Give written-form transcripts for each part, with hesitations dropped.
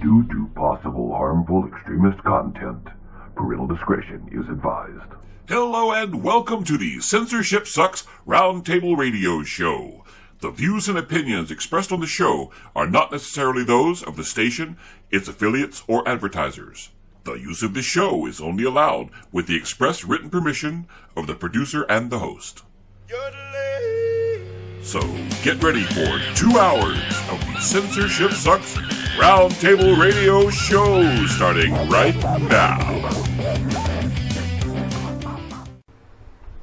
Due to possible harmful extremist content, parental discretion is advised. Hello and welcome to the Censorship Sucks Roundtable Radio Show. The views and opinions expressed on the show are not necessarily those of the station, its affiliates, or advertisers. The use of the show is only allowed with the express written permission of the producer and the host. So, get ready for 2 hours of the Censorship Sucks Roundtable Radio Show starting right now.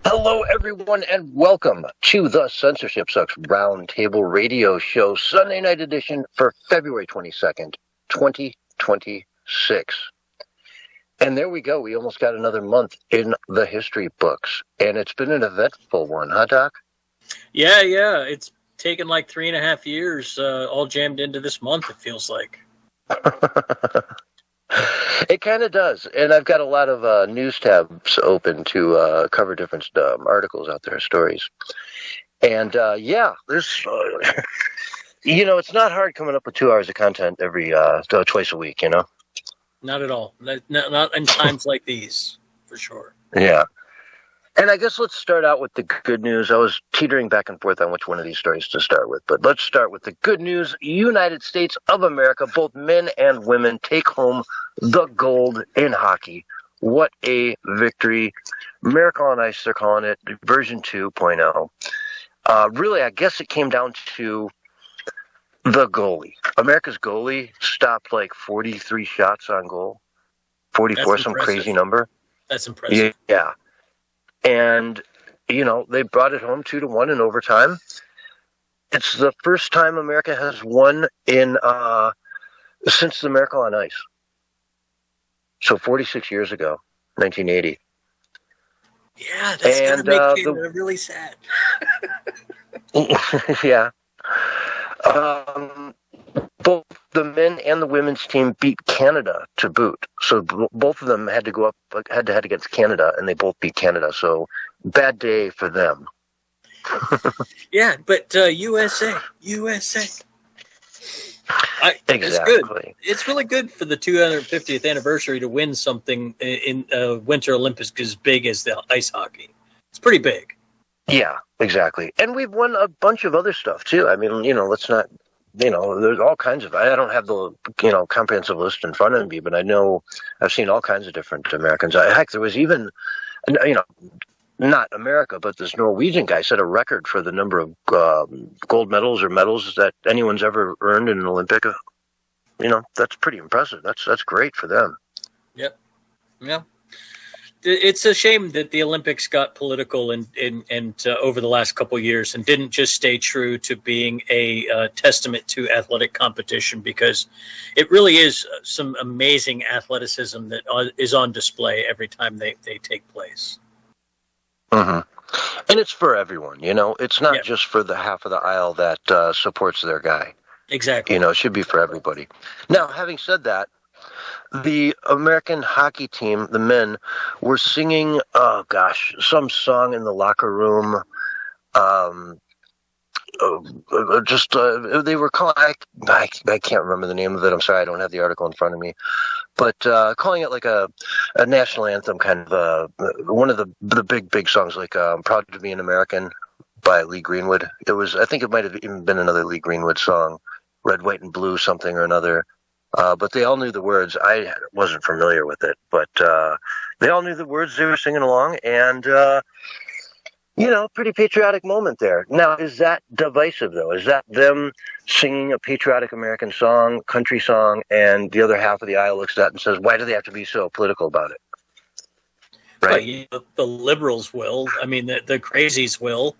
Hello, everyone, and welcome to the Censorship Sucks Roundtable Radio Show, Sunday night edition for February 22nd, 2026. And there we go. We almost got another month in the history books, and it's been an eventful one, huh, Doc? Yeah. It's taken like 3.5 years, all jammed into this month, it feels like. It kind of does. And I've got a lot of news tabs open to cover different articles out there, stories. And there's, it's not hard coming up with 2 hours of content every twice a week, Not at all. Not in times like these, for sure. Yeah. And I guess let's start out with the good news. I was teetering back and forth on which one of these stories to start with, but let's start with the good news. United States of America, both men and women, take home the gold in hockey. What a victory. Miracle on Ice, they're calling it, version 2.0. Really, I guess it came down to the goalie. America's goalie stopped like 43 shots on goal. 44, some crazy number. That's impressive. Yeah. And, they brought it home 2-1 in overtime. It's the first time America has won since the Miracle on Ice. So 46 years ago, 1980. Yeah, that's going to make me really sad. Yeah. Both the men and the women's team beat Canada to boot. So both of them had to go up head-to-head against Canada, and they both beat Canada. So bad day for them. Yeah, but USA. Exactly. It's good. It's really good for the 250th anniversary to win something in Winter Olympics as big as the ice hockey. It's pretty big. Yeah, exactly. And we've won a bunch of other stuff, too. I mean, let's not... there's all kinds of... I don't have the, comprehensive list in front of me, but I know I've seen all kinds of different Americans. Heck, there was even, not America, but this Norwegian guy set a record for the number of gold medals or medals that anyone's ever earned in an Olympic. That's pretty impressive. That's great for them. Yep. Yeah. It's a shame that the Olympics got political and over the last couple of years and didn't just stay true to being a testament to athletic competition, because it really is some amazing athleticism that is on display every time they take place. Mm-hmm. And it's for everyone, It's not just for the half of the aisle that supports their guy. Exactly. It should be for everybody. Now, having said that, the American hockey team, the men, were singing, some song in the locker room. They were calling, I can't remember the name of it. I'm sorry, I don't have the article in front of me. But calling it like a national anthem, kind of one of the big songs, like Proud to Be an American by Lee Greenwood. I think it might have even been another Lee Greenwood song, Red, White, and Blue, something or another. But they all knew the words. I wasn't familiar with it, but they all knew the words. They were singing along, and, pretty patriotic moment there. Now, is that divisive, though? Is that them singing a patriotic American song, country song, and the other half of the aisle looks at that and says, why do they have to be so political about it? Right? The liberals will. I mean, the crazies will.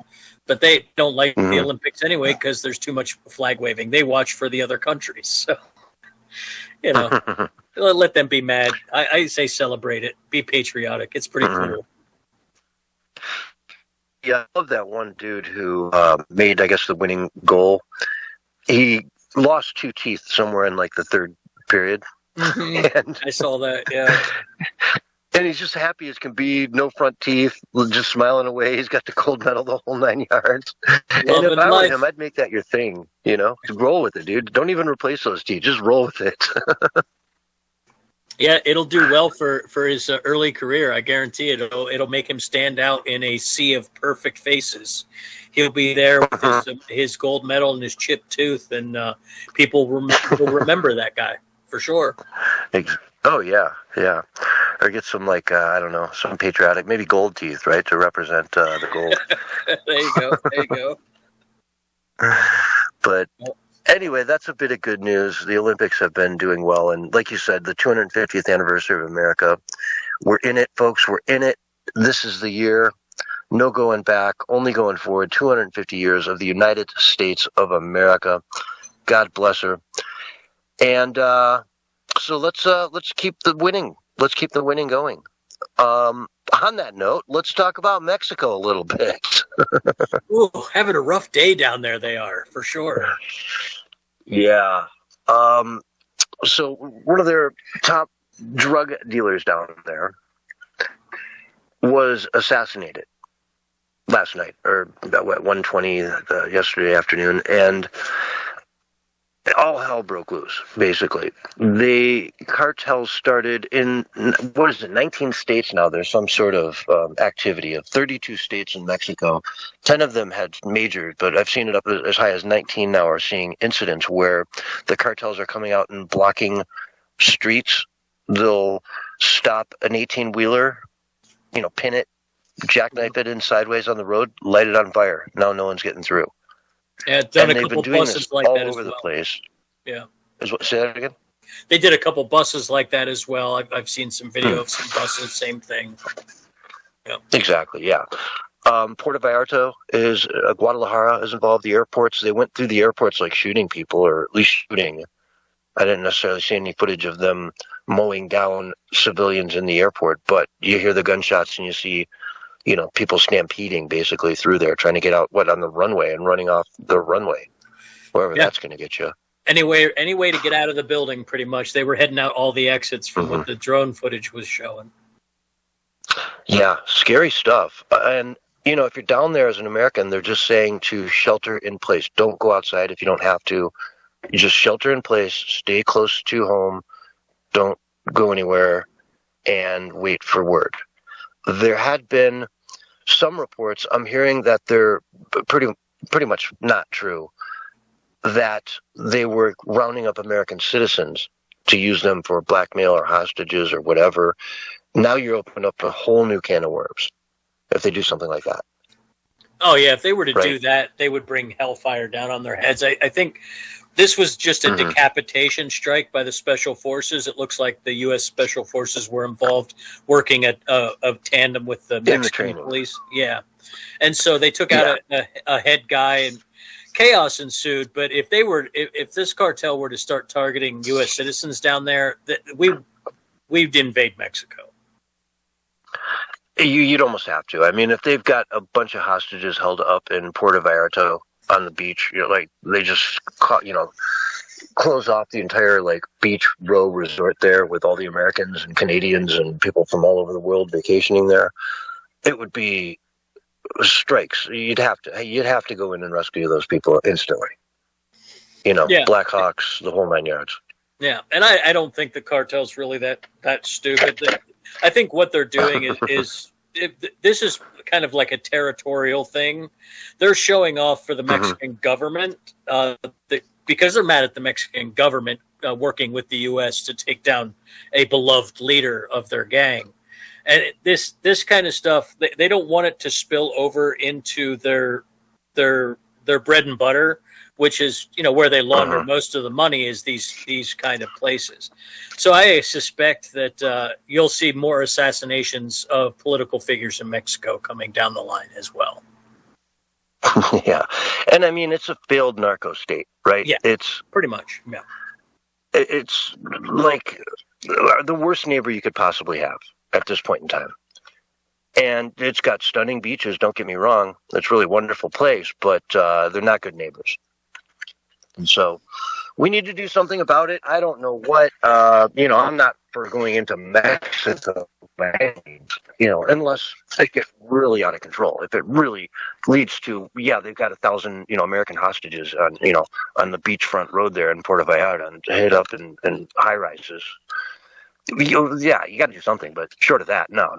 But they don't like the Olympics anyway because there's too much flag waving. They watch for the other countries, so... let them be mad. I say celebrate it. Be patriotic. It's pretty cool. Yeah, I love that one dude who made, I guess, the winning goal. He lost 2 teeth somewhere in like the third period. And I saw that, yeah. And he's just happy as can be, no front teeth, just smiling away. He's got the gold medal, the whole 9 yards. And if I were him, I'd make that your thing, Just roll with it, dude. Don't even replace those teeth. Just roll with it. Yeah, it'll do well for his early career. I guarantee it. It'll make him stand out in a sea of perfect faces. He'll be there with his gold medal and his chipped tooth, and people will remember that guy for sure. Oh, yeah. Or get some, I don't know, some patriotic, maybe gold teeth, right, to represent the gold. There you go. But anyway, that's a bit of good news. The Olympics have been doing well. And like you said, the 250th anniversary of America, we're in it, folks. We're in it. This is the year. No going back, only going forward. 250 years of the United States of America. God bless her. And so let's keep the winning. Let's keep the winning going. On that note, let's talk about Mexico a little bit. Ooh, having a rough day down there, they are, for sure. Yeah. So one of their top drug dealers down there was assassinated last night, or about 1:20 yesterday afternoon, and all hell broke loose, basically. The cartels started in, 19 states now. There's some sort of activity of 32 states in Mexico. 10 of them had majored, but I've seen it up as high as 19 now are seeing incidents where the cartels are coming out and blocking streets. They'll stop an 18-wheeler, pin it, jackknife it in sideways on the road, light it on fire. Now no one's getting through. Yeah, and they've been doing this all over the place. Yeah. Say that again? They did a couple buses like that as well. I've seen some video of some buses, same thing. Yeah. Exactly, yeah. Puerto Vallarta is, Guadalajara is involved. The airports, they went through the airports like shooting people, or at least shooting. I didn't necessarily see any footage of them mowing down civilians in the airport, but you hear the gunshots and you see people stampeding basically through there, trying to get out, on the runway and running off the runway, wherever that's going to get you. Any way to get out of the building, pretty much. They were heading out all the exits from what the drone footage was showing. Yeah, scary stuff. And, if you're down there as an American, they're just saying to shelter in place. Don't go outside if you don't have to. You just shelter in place, stay close to home, don't go anywhere, and wait for word. There had been some reports, I'm hearing that they're pretty much not true, that they were rounding up American citizens to use them for blackmail or hostages or whatever. Now you're opening up a whole new can of worms if they do something like that. Oh, yeah, if they were to do that, they would bring hellfire down on their heads. I think this was just a decapitation strike by the Special Forces. It looks like the U.S. Special Forces were involved, working at a tandem with the Mexican police. Yeah, and so they took out a head guy, and chaos ensued. But if this cartel were to start targeting U.S. citizens down there, we'd invade Mexico. You'd almost have to. I mean, if they've got a bunch of hostages held up in Puerto Vallarta on the beach, they just close off the entire beach row resort there with all the Americans and Canadians and people from all over the world vacationing there. It would be strikes. You'd have to go in and rescue those people instantly. Black Hawks, the whole 9 yards. Yeah, and I don't think the cartel's really that stupid. I think what they're doing is this is kind of like a territorial thing. They're showing off for the Mexican government because they're mad at the Mexican government working with the U.S. to take down a beloved leader of their gang. And this kind of stuff, they don't want it to spill over into their bread and butter, which is, where they launder most of the money, is these kind of places. So I suspect that you'll see more assassinations of political figures in Mexico coming down the line as well. Yeah. And I mean, it's a failed narco state, right? Yeah. It's pretty much. Yeah. It's like the worst neighbor you could possibly have at this point in time. And it's got stunning beaches, don't get me wrong. It's a really wonderful place, but they're not good neighbors. And so we need to do something about it. I don't know what. I'm not for going into Mexico, unless they get really out of control. If it really leads to, they've got 1,000, American hostages on the beachfront road there in Puerto Vallarta and head up in high rises. You got to do something, but short of that, no.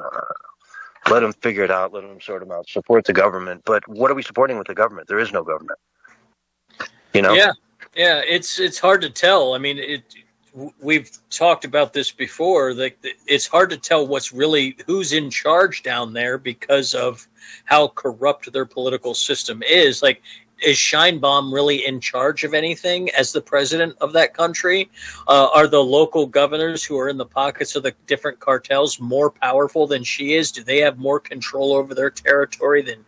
Let them figure it out. Let them sort them out. Support the government. But what are we supporting with the government? There is no government. Yeah. It's hard to tell. I mean, we've talked about this before. Like, it's hard to tell who's in charge down there because of how corrupt their political system is. Like, is Scheinbaum really in charge of anything as the president of that country? Are the local governors who are in the pockets of the different cartels more powerful than she is? Do they have more control over their territory than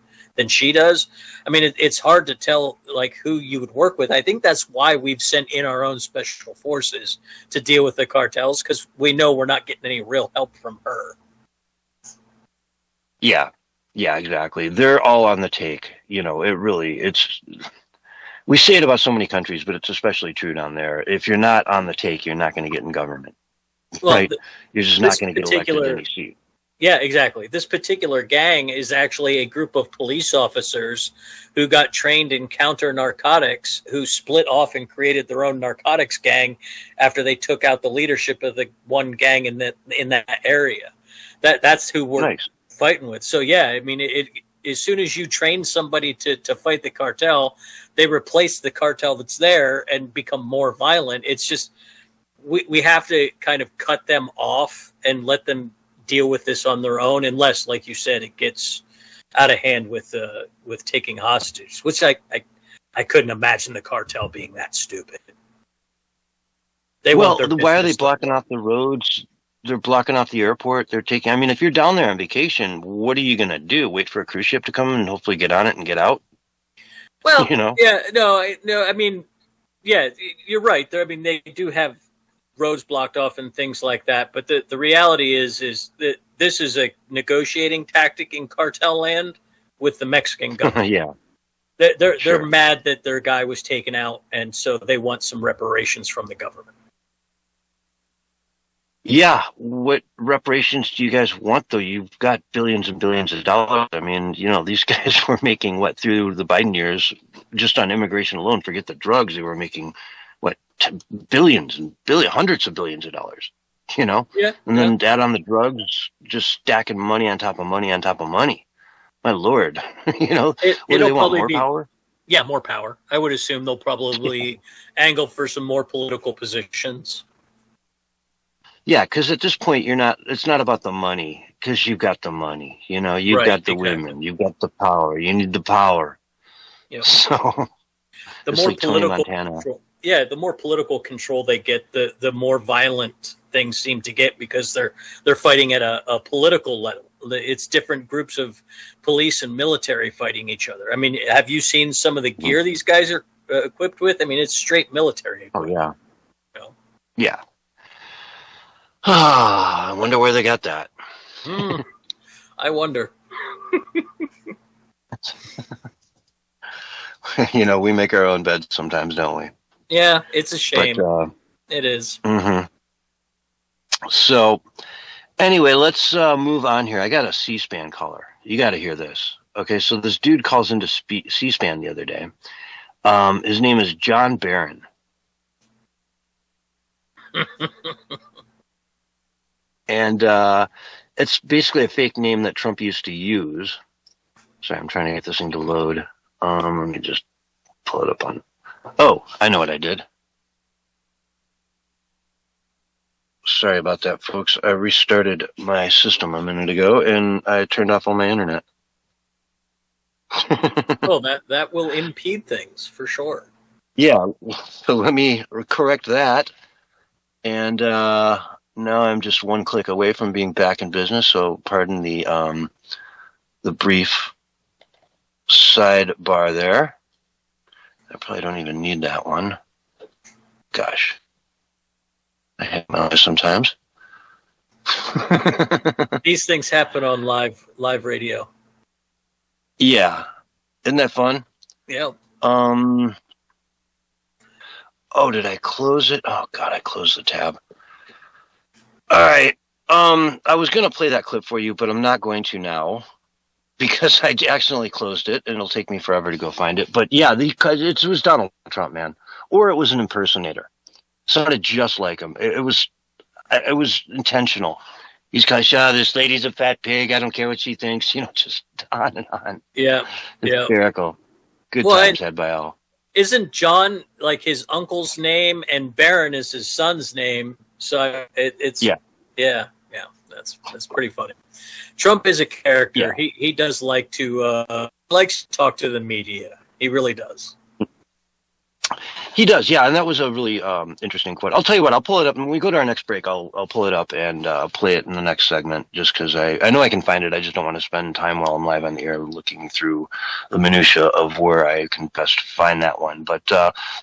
she does? I mean, it's hard to tell like who you would work with. I think that's why we've sent in our own special forces to deal with the cartels, because we know we're not getting any real help from her. Yeah, exactly. They're all on the take. We say it about so many countries, but it's especially true down there. If you're not on the take, you're not going to get in government, right? You're just not going to get elected to any seat. Yeah, exactly. This particular gang is actually a group of police officers who got trained in counter narcotics, who split off and created their own narcotics gang after they took out the leadership of the one gang in that area. That's who we're fighting with. So yeah, I mean, as soon as you train somebody to fight the cartel, they replace the cartel that's there and become more violent. It's just we have to kind of cut them off and let them deal with this on their own, unless, like you said, it gets out of hand with taking hostages, which I couldn't imagine the cartel being that stupid. Why are they blocking off the roads? They're blocking off the airport. I mean, if you're down there on vacation, what are you going to do? Wait for a cruise ship to come and hopefully get on it and get out? Well, I mean, yeah, you're right. They do have roads blocked off and things like that. But the reality is that this is a negotiating tactic in cartel land with the Mexican government. Yeah. They're mad that their guy was taken out, and so they want some reparations from the government. Yeah. What reparations do you guys want, though? You've got billions and billions of dollars. I mean, these guys were making through the Biden years, just on immigration alone, forget the drugs, they were making billions and hundreds of billions of dollars, Yeah. And then add on the drugs, just stacking money on top of money on top of money. My Lord, what do they want? More power? Yeah, more power. I would assume they'll probably angle for some more political positions. Yeah, because at this point, it's not about the money, because you've got the money, you've got the women, you've got the power, you need the power. Yep. So the more political control. Yeah, the more political control they get, the more violent things seem to get, because they're fighting at a political level. It's different groups of police and military fighting each other. I mean, have you seen some of the gear these guys are equipped with? I mean, it's straight military equipment. Oh, yeah. Yeah. I wonder where they got that. I wonder. We make our own beds sometimes, don't we? Yeah, it's a shame. But, it is. Mm-hmm. So, anyway, let's move on here. I got a C-SPAN caller. You got to hear this. Okay, so this dude calls into C-SPAN the other day. His name is John Barron. And it's basically a fake name that Trump used to use. Sorry, I'm trying to get this thing to load. Let me just pull it up on... Oh, I know what I did. Sorry about that, folks. I restarted my system a minute ago, and I turned off all my internet. Well, that will impede things, for sure. Yeah, so let me correct that. And now I'm just one click away from being back in business, so pardon the brief sidebar there. I probably don't even need that one. Gosh. I hate my life sometimes. These things happen on live radio. Yeah. Isn't that fun? Yeah. Oh, did I close it? Oh God, I closed the tab. All right. I was gonna play that clip for you, but I'm not going to now because I accidentally closed it, and it'll take me forever to go find it. But yeah, it was Donald Trump, man, or it was an impersonator. Sounded just like him. It was intentional. These guys, this lady's a fat pig. I don't care what she thinks. Just on and on. Yeah, hysterical. Good times had by all. Isn't John like his uncle's name, and Barron is his son's name? So it's yeah. That's pretty funny. Trump is a character. Yeah. He does like to likes to talk to the media. He really does. He does, yeah, and that was a really interesting quote. I'll tell you what, I'll pull it up when we go to our next break. I'll pull it up and play it in the next segment, just because I know I can find it. I just don't want to spend time while I'm live on the air looking through the minutia of where I can best find that one. But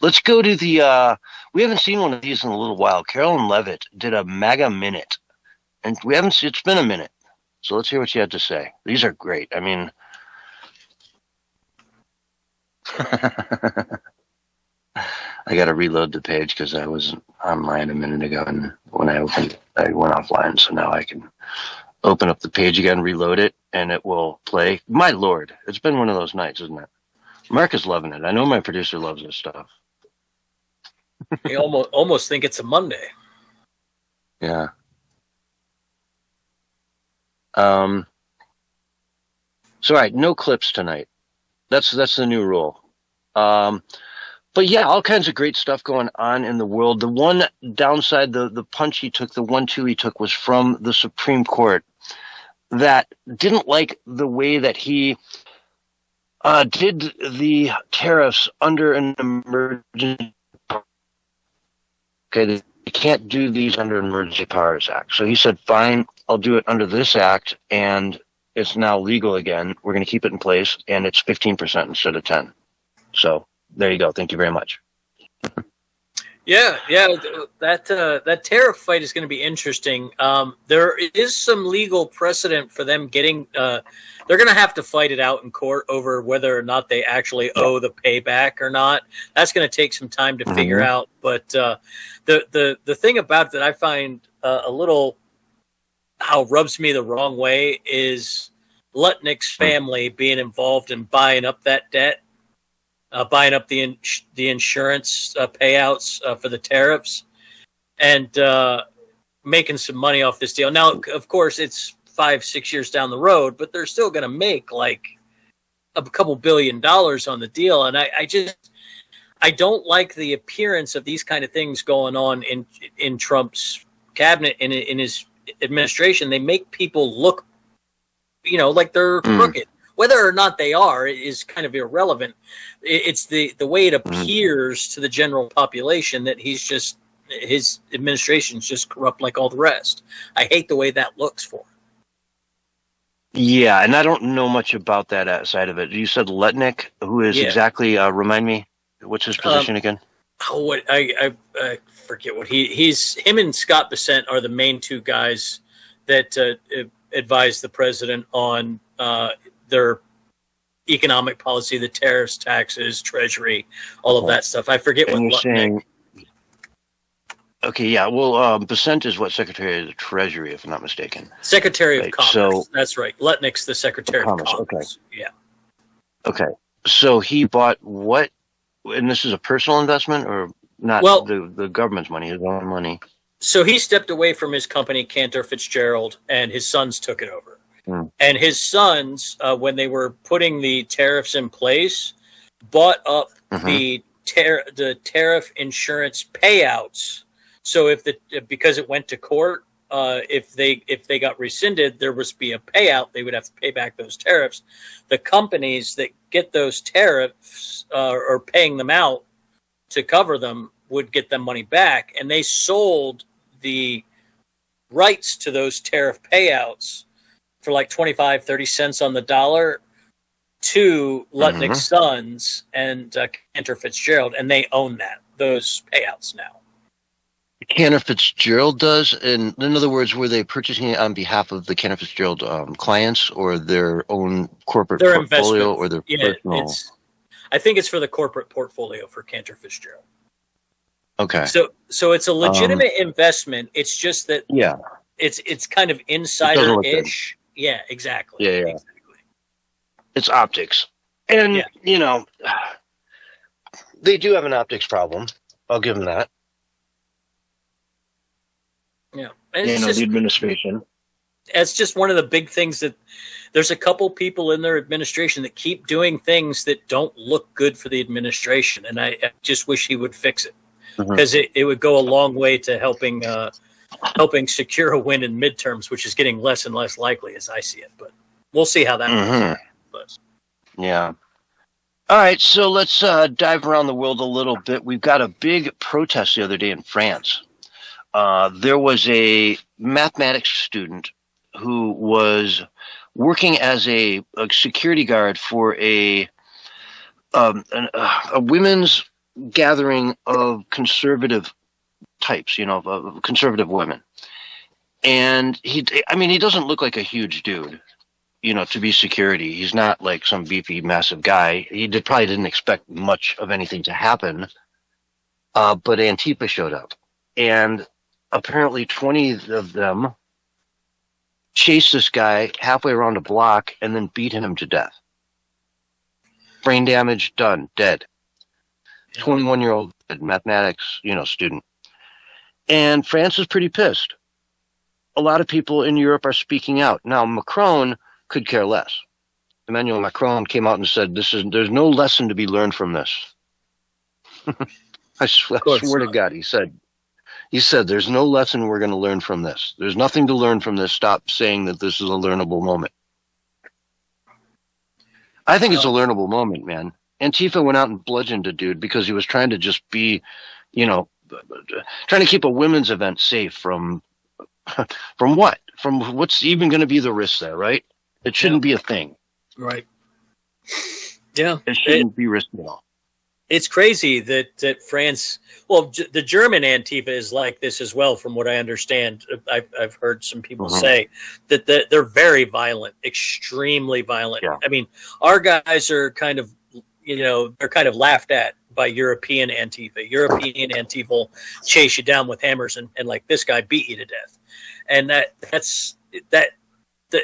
let's go to the. We haven't seen one of these in a little while. Carolyn Levitt did a MAGA minute, and we haven't. It's been a minute, so let's hear what she had to say. These are great. I mean. I got to reload the page because I was online a minute ago, and when I opened it, I went offline. So now I can open up the page again, reload it, and it will play. My Lord, it's been one of those nights, isn't it? Mark is loving it. I know my producer loves this stuff. You almost think it's a Monday. Yeah. So, all right, no clips tonight. That's the new rule. But yeah, all kinds of great stuff going on in the world. The one downside, the punch he took, the 1-2 he took was from the Supreme Court that didn't like the way that he did the tariffs under an emergency. Okay, they can't do these under an Emergency Powers Act. So he said, fine, I'll do it under this act, and it's now legal again. We're going to keep it in place, and it's 15% instead of 10. So there you go. Thank you very much. Yeah. That tariff fight is going to be interesting. There is some legal precedent for them getting. They're going to have to fight it out in court over whether or not they actually owe the payback or not. That's going to take some time to figure out. But the thing about it that I find a little how rubs me the wrong way is Lutnick's family being involved in buying up that debt. Buying up the insurance payouts for the tariffs and making some money off this deal. Now, of course, it's 5-6 years down the road, but they're still going to make like a couple $1 billion on the deal. And I don't like the appearance of these kind of things going on in Trump's cabinet and in his administration. They make people look, like they're crooked. Whether or not they are is kind of irrelevant. It's the way it appears to the general population that his administration's just corrupt like all the rest. I hate the way that looks for him. Yeah, and I don't know much about that side of it. You said Lutnick, who is exactly, remind me, what's his position again? Oh, I forget what he's him and Scott Bessent are the main two guys that advise the president on their economic policy, the tariffs, taxes, treasury, all of that stuff. I forget what you're saying. Okay, yeah. Well, Bessent is Secretary of the Treasury, if I'm not mistaken. Secretary of Commerce. So, that's right. Lutnick's the Secretary of Commerce. Okay. Yeah. Okay. So he bought what? And this is a personal investment or not? Well, the government's money, his own money. So he stepped away from his company, Cantor Fitzgerald, and his sons took it over. And his sons, when they were putting the tariffs in place, bought up the tariff insurance payouts. So because it went to court, if they got rescinded, there was be a payout. They would have to pay back those tariffs. The companies that get those tariffs or paying them out to cover them would get them money back, and they sold the rights to those tariff payouts for like 25-30 cents on the dollar to Lutnick's sons and Cantor Fitzgerald, and they own those payouts now. Cantor Fitzgerald does, and in other words, were they purchasing it on behalf of the Cantor Fitzgerald clients or their own corporate portfolio or their personal? I think it's for the corporate portfolio for Cantor Fitzgerald. Okay. So it's a legitimate investment. It's just that it's kind of insider-ish. Yeah, exactly. Yeah. Exactly. It's optics. And, they do have an optics problem. I'll give them that. Yeah. And it's just, the administration. it's just one of the big things that there's a couple people in their administration that keep doing things that don't look good for the administration. And I just wish he would fix it, because it would go a long way to helping secure a win in midterms, which is getting less and less likely as I see it. But we'll see how that goes. But. Yeah. All right, so let's dive around the world a little bit. We've got a big protest the other day in France. There was a mathematics student who was working as a security guard for a women's gathering of conservative types, of conservative women. And he doesn't look like a huge dude, to be security. He's not like some beefy, massive guy. He probably didn't expect much of anything to happen. But Antifa showed up. And apparently 20 of them chased this guy halfway around a block and then beat him to death. Brain damage, done, dead. 21-year-old mathematics, student. And France is pretty pissed. A lot of people in Europe are speaking out. Now, Macron could care less. Emmanuel Macron came out and said, there's no lesson to be learned from this. I swear to God, he said, there's no lesson we're going to learn from this. There's nothing to learn from this. Stop saying that this is a learnable moment. I think it's a learnable moment, man. Antifa went out and bludgeoned a dude because he was trying to just be, trying to keep a women's event safe from what? From what's even going to be the risk there, right? It shouldn't be a thing. Right. Yeah. It shouldn't be risky at all. It's crazy that France, the German Antifa is like this as well, from what I understand. I've heard some people say that they're very violent, extremely violent. Yeah. I mean, our guys are kind of, they're kind of laughed at by European Antifa. European Antifa will chase you down with hammers and like this guy beat you to death. And that's the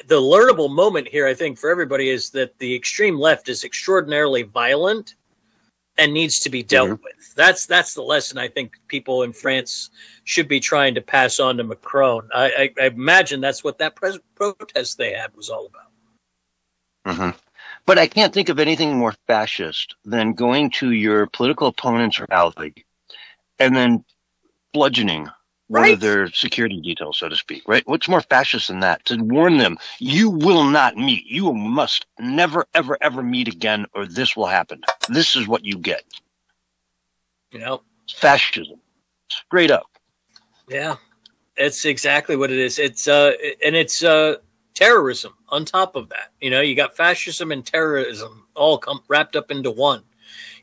learnable moment here, I think, for everybody is that the extreme left is extraordinarily violent and needs to be dealt with. That's the lesson I think people in France should be trying to pass on to Macron. I imagine that's what that protest they had was all about. But I can't think of anything more fascist than going to your political opponents or ally and then bludgeoning one of their security details, so to speak, right? What's more fascist than that? To warn them, you will not meet. You must never, ever, ever meet again, or this will happen. This is what you get. Fascism. Straight up. Yeah. It's exactly what it is. It's terrorism on top of that. You got fascism and terrorism all wrapped up into one.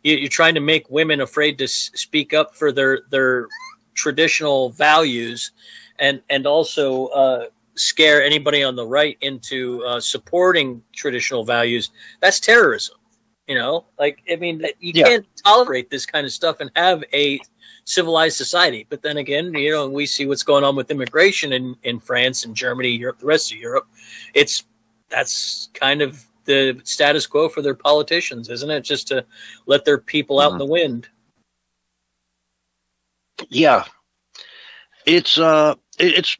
You're trying to make women afraid to speak up for their traditional values, and also scare anybody on the right into supporting traditional values. That's terrorism. You can't tolerate this kind of stuff and have a civilized society. But then again, we see what's going on with immigration in France and Germany, Europe, the rest of Europe. That's kind of the status quo for their politicians, isn't it? Just to let their people out in the wind. Yeah, it's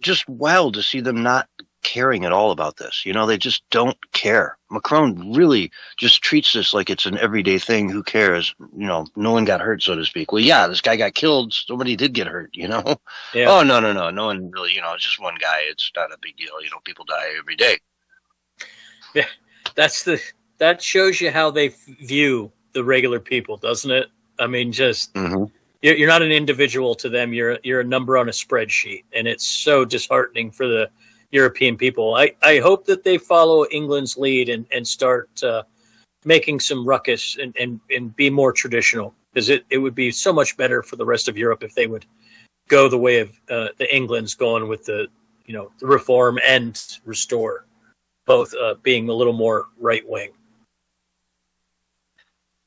just wild to see them not caring at all about this. They just don't care. Macron really just treats this like it's an everyday thing. Who cares? No one got hurt, so to speak. Well, yeah, this guy got killed. Somebody did get hurt. Yeah. Oh no, no one really. It's just one guy. It's not a big deal. People die every day. Yeah, that shows you how they view the regular people, doesn't it? I mean, just. You're not an individual to them. You're a number on a spreadsheet, and it's so disheartening for the European people. I hope that they follow England's lead and start making some ruckus and be more traditional, because it would be so much better for the rest of Europe if they would go the way of the England's going with the reform and restore, both being a little more right wing.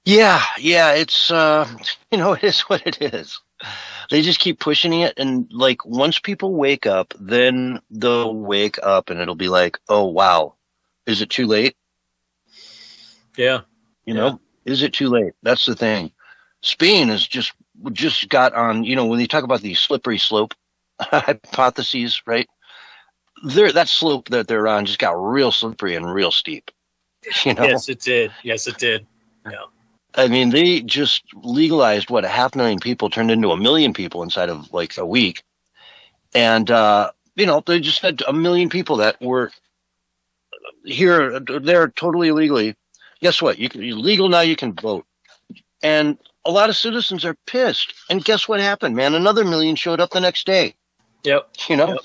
Yeah, it's it is what it is. They just keep pushing it, and like once people wake up, then they'll wake up, and it'll be like, oh wow, is it too late? Yeah. You know, is it too late? That's the thing. Spain has just got on. You know, when you talk about the slippery slope hypotheses, right? That slope that they're on just got real slippery and real steep. You know? Yes, it did. Yes, it did. Yeah. I mean, they just legalized 500,000 people turned into 1 million people inside of like a week. And, you know, they just had 1 million people that were here, there totally illegally. Guess what? You're legal now, you can vote. And a lot of citizens are pissed. And guess what happened, man? Another 1 million showed up the next day. Yep. You know? Yep.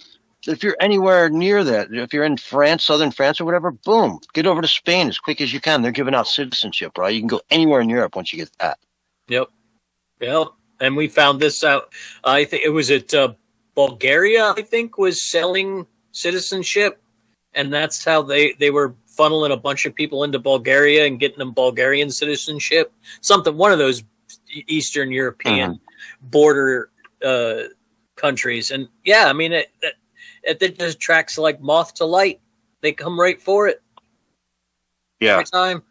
If you're anywhere near that, if you're in France, southern France or whatever, boom, get over to Spain as quick as you can. They're giving out citizenship, bro. You can go anywhere in Europe once you get that. Yep. Yep. And we found this out. I think it was at Bulgaria, I think, was selling citizenship. And that's how they were funneling a bunch of people into Bulgaria and getting them Bulgarian citizenship. One of those Eastern European border countries. And yeah, I mean, it just tracks like moth to light. They come right for it. Yeah. Every time.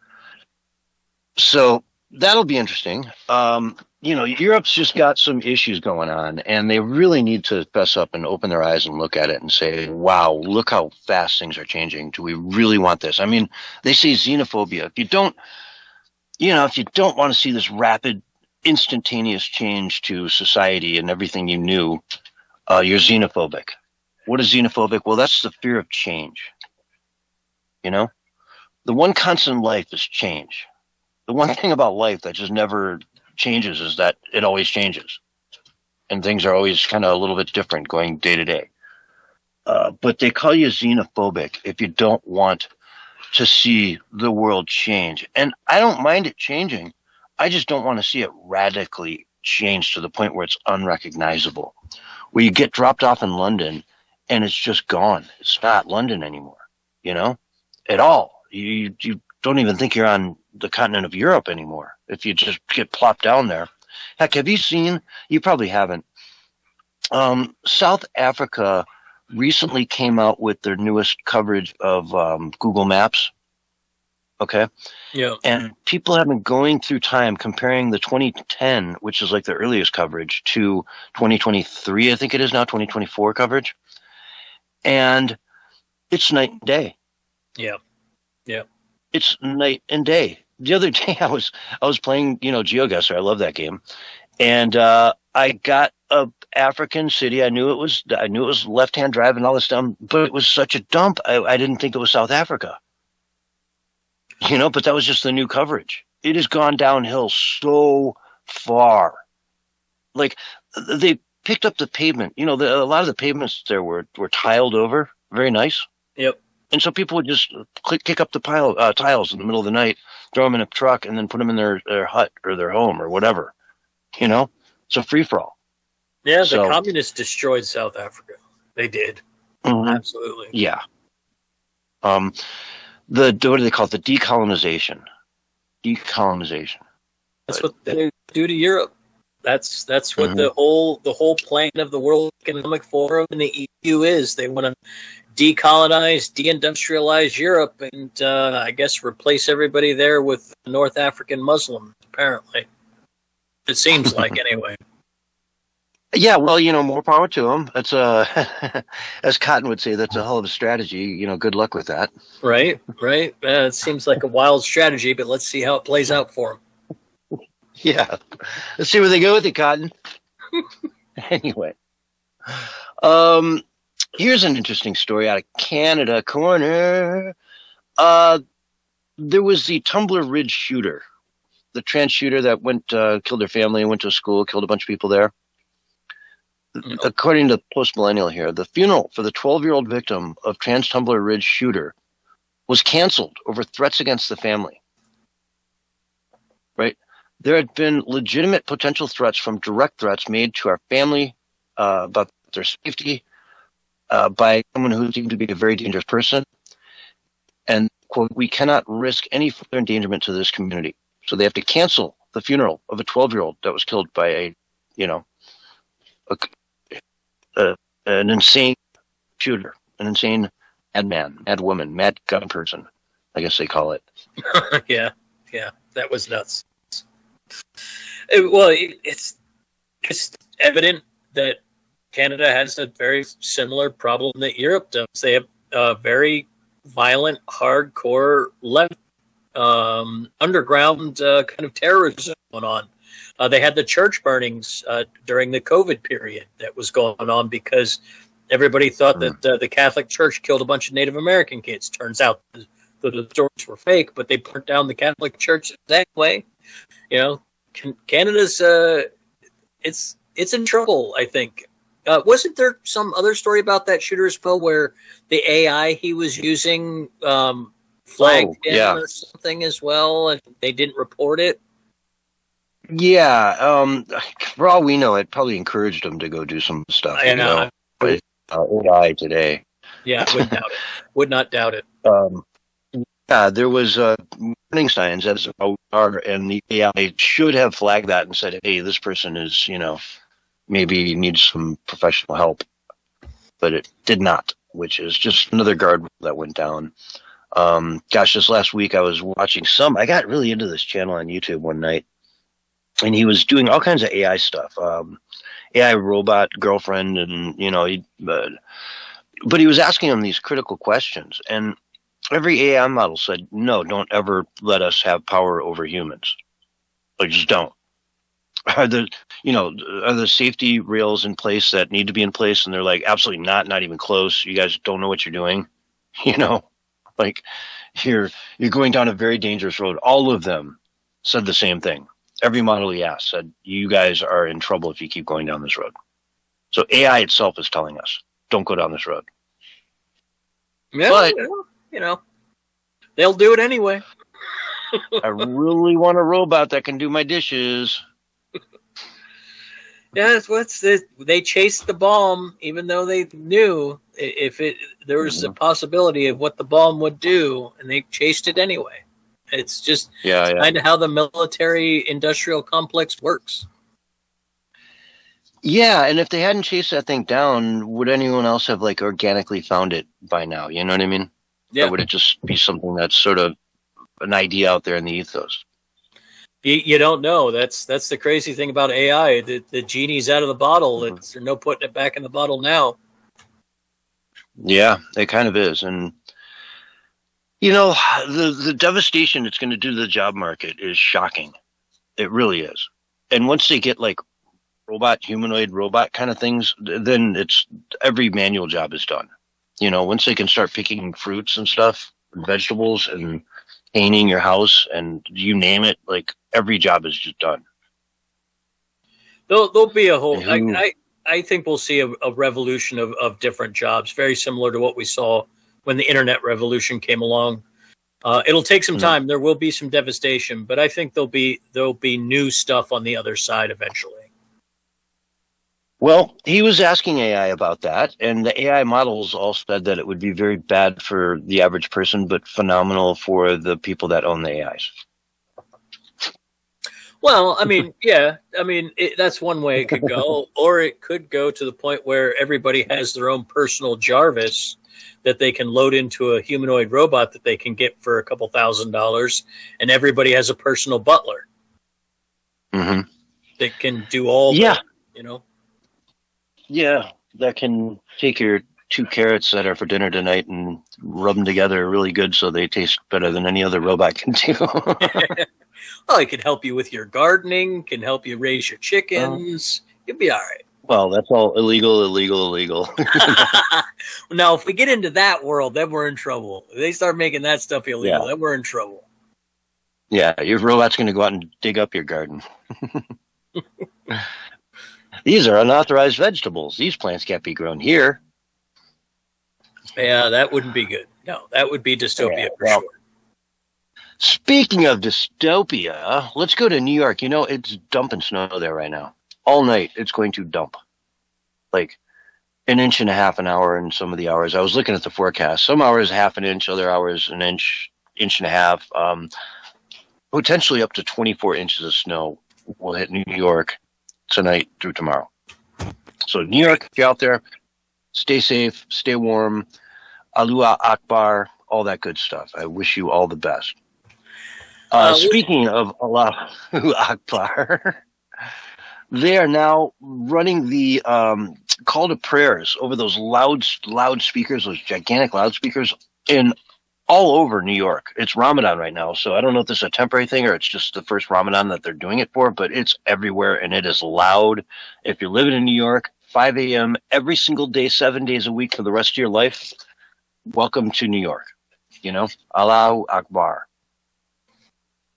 So that'll be interesting. You know, Europe's just got some issues going on, and they really need to fess up and open their eyes and look at it and say, wow, look how fast things are changing. Do we really want this? I mean, they say xenophobia. If you don't want to see this rapid, instantaneous change to society and everything you knew, you're xenophobic. What is xenophobic? Well, that's the fear of change. You know, the one constant in life is change. The one thing about life that just never changes is that it always changes. And things are always kind of a little bit different going day to day. But they call you xenophobic if you don't want to see the world change. And I don't mind it changing. I just don't want to see it radically change to the point where it's unrecognizable. Where you get dropped off in London and it's just gone. It's not London anymore, you know, at all. You don't even think you're on the continent of Europe anymore if you just get plopped down there. Heck, have you seen, you probably haven't, South Africa recently came out with their newest coverage of Google Maps. Okay. Yeah. And people have been going through time comparing the 2010, which is like the earliest coverage, to 2023, I think it is now, 2024 coverage. And it's night and day. Yeah. Yeah. It's night and day. The other day I was playing, you know, GeoGuessr. I love that game. And I got a African city. I knew it was left-hand drive and all this stuff, but it was such a dump. I didn't think it was South Africa. You know, but that was just the new coverage. It has gone downhill so far. Like, they picked up the pavement. You know, a lot of the pavements there were tiled over. Very nice. Yep. And so people would just kick up the tiles in the middle of the night, throw them in a truck, and then put them in their hut or their home or whatever. You know? It's a free-for-all. Yeah, the communists destroyed South Africa. They did. Mm-hmm. Absolutely. Yeah. What do they call it? The decolonization. Decolonization. That's what they do to Europe. That's what the whole plan of the World Economic Forum and the EU is. They want to decolonize, deindustrialize Europe, and I guess replace everybody there with North African Muslims. Apparently, it seems like anyway. Yeah, well, you know, more power to them. That's as Cotton would say, that's a hell of a strategy. You know, good luck with that. Right. It seems like a wild strategy, but let's see how it plays out for them. Yeah, let's see where they go with it, Cotton. Anyway, here's an interesting story out of Canada Corner. There was the Tumbler Ridge shooter, the trans shooter that went killed their family and went to a school, killed a bunch of people there. According to Post Millennial here, the funeral for the 12-year-old victim of trans Tumbler Ridge shooter was canceled over threats against the family. Right? There had been legitimate potential threats from direct threats made to our family about their safety by someone who seemed to be a very dangerous person. And, quote, we cannot risk any further endangerment to this community. So they have to cancel the funeral of a 12-year-old that was killed by a you know, an insane shooter, an insane madman, mad woman, mad gun person, I guess they call it. Yeah, that was nuts. It's evident that Canada has a very similar problem that Europe does. They have very violent, hardcore left underground kind of terrorism going on. They had the church burnings during the COVID period that was going on because everybody thought that the Catholic Church killed a bunch of Native American kids. Turns out the stories were fake, but they burnt down the Catholic Church that way. You know, Canada's it's in trouble, I think. Wasn't there some other story about that shooter as well, where the AI he was using flagged him or something as well, and they didn't report it? Yeah, for all we know, it probably encouraged him to go do some stuff. I know. But AI today. Yeah, I wouldn't doubt it. Would not doubt it. Yeah, there was warning signs as are, and the AI should have flagged that and said, "Hey, this person is, maybe needs some professional help," but it did not, which is just another guard that went down. This last week I was watching I got really into this channel on YouTube one night, and he was doing all kinds of AI stuff, AI robot girlfriend, and but he was asking him these critical questions, and every AI model said, "No, don't ever let us have power over humans. Like, just don't." Are the safety rails in place that need to be in place? And they're like, absolutely not even close. You guys don't know what you're doing. Like you're going down a very dangerous road. All of them said the same thing. Every model he asked said, you guys are in trouble if you keep going down this road. So AI itself is telling us, don't go down this road. Yeah, but, they'll do it anyway. I really want a robot that can do my dishes. Yeah, they chased the bomb, even though they knew there was a possibility of what the bomb would do, and they chased it anyway. It's just kind of how the military-industrial complex works. Yeah, and if they hadn't chased that thing down, would anyone else have organically found it by now? You know what I mean? Yeah. Or would it just be something that's sort of an idea out there in the ethos? You don't know. That's the crazy thing about AI. The genie's out of the bottle. There's no putting it back in the bottle now. Yeah, it kind of is. And, the devastation it's going to do to the job market is shocking. It really is. And once they get humanoid robot kind of things, then every manual job is done. Once they can start picking fruits and stuff, and vegetables, and painting your house, and you name it, every job is just done. There'll be a whole. I think we'll see a revolution of different jobs, very similar to what we saw when the internet revolution came along. It'll take some time. There will be some devastation, but I think there'll be new stuff on the other side eventually. Well, he was asking AI about that, and the AI models all said that it would be very bad for the average person, but phenomenal for the people that own the AIs. Well, that's one way it could go, or it could go to the point where everybody has their own personal Jarvis that they can load into a humanoid robot that they can get for a couple $1,000, and everybody has a personal butler that can do all that, Yeah, that can take your 2 carrots that are for dinner tonight and rub them together really good so they taste better than any other robot can do. Well, it can help you with your gardening, can help you raise your chickens. You'll be all right. Well, that's all illegal. Now, if we get into that world, then we're in trouble. If they start making that stuff illegal, then we're in trouble. Yeah, your robot's going to go out and dig up your garden. These are unauthorized vegetables. These plants can't be grown here. Yeah, that wouldn't be good. No, that would be dystopia for sure. Speaking of dystopia, let's go to New York. It's dumping snow there right now. All night, it's going to dump. 1.5 inches an hour in some of the hours. I was looking at the forecast. Some hours, 0.5 inch, other hours, 1 inch, 1.5 inches. Potentially up to 24 inches of snow will hit New York. tonight through tomorrow. So New York, if you're out there, stay safe, stay warm. Allahu Akbar, all that good stuff. I wish you all the best. Speaking of Allahu Akbar, they are now running the call to prayers over those loudspeakers, those gigantic loudspeakers in all over New York. It's Ramadan right now, so I don't know if this is a temporary thing or it's just the first Ramadan that they're doing it for, but it's everywhere and it is loud. If you're living in New York, 5 a.m. every single day, 7 days a week for the rest of your life, welcome to New York. You know, Allahu Akbar.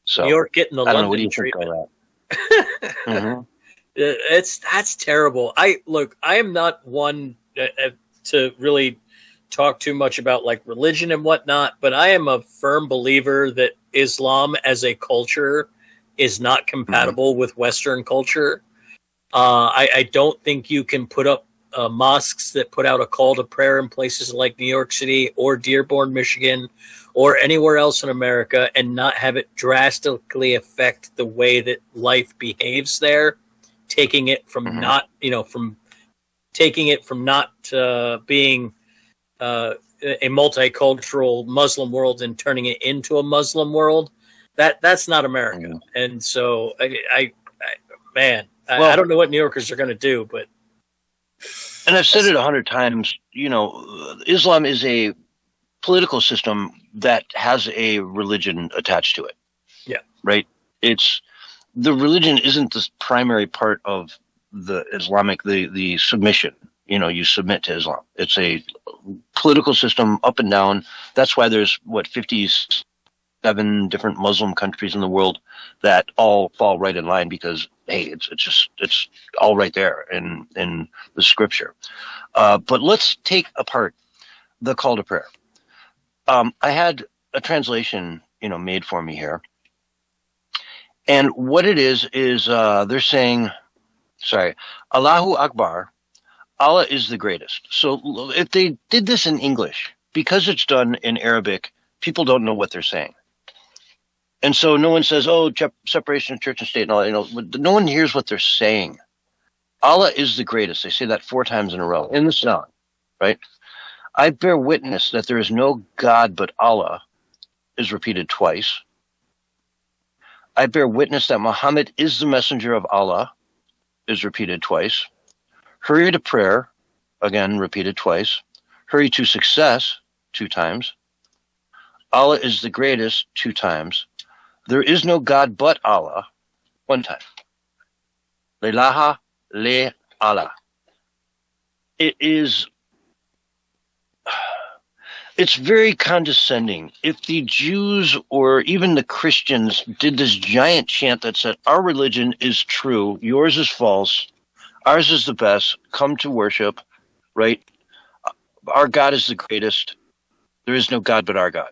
So New York getting the I don't know, what do London you think treatment. of that? Mm-hmm. That's terrible. I am not one to really talk too much about like religion and whatnot, but I am a firm believer that Islam as a culture is not compatible with Western culture. I don't think you can put up mosques that put out a call to prayer in places like New York City or Dearborn, Michigan, or anywhere else in America and not have it drastically affect the way that life behaves there, taking it from not, being a multicultural Muslim world and turning it into a Muslim world. That's not America. And so I don't know what New Yorkers are going to do, but. And I've said it 100 times, you know, Islam is a political system that has a religion attached to it. Yeah. Right. The religion isn't the primary part of the Islamic, the submission. You know, you submit to Islam. It's a political system up and down. That's why there's 57 different Muslim countries in the world that all fall right in line because, hey, it's all right there in the scripture. But let's take apart the call to prayer. I had a translation, made for me here. And what it is they're saying, Allahu Akbar, Allah is the greatest. So if they did this in English, because it's done in Arabic, people don't know what they're saying. And so no one says, separation of church and state and all that. No one hears what they're saying. Allah is the greatest. They say that 4 times in a row in the song, right? I bear witness that there is no God but Allah is repeated twice. I bear witness that Muhammad is the messenger of Allah is repeated twice. Hurry to prayer, again, repeated twice. Hurry to success, 2 times. Allah is the greatest, 2 times. There is no God but Allah, 1 time. La ilaha le Allah. It's very condescending. If the Jews or even the Christians did this giant chant that said, our religion is true, yours is false, ours is the best, come to worship, right? Our God is the greatest. There is no God but our God.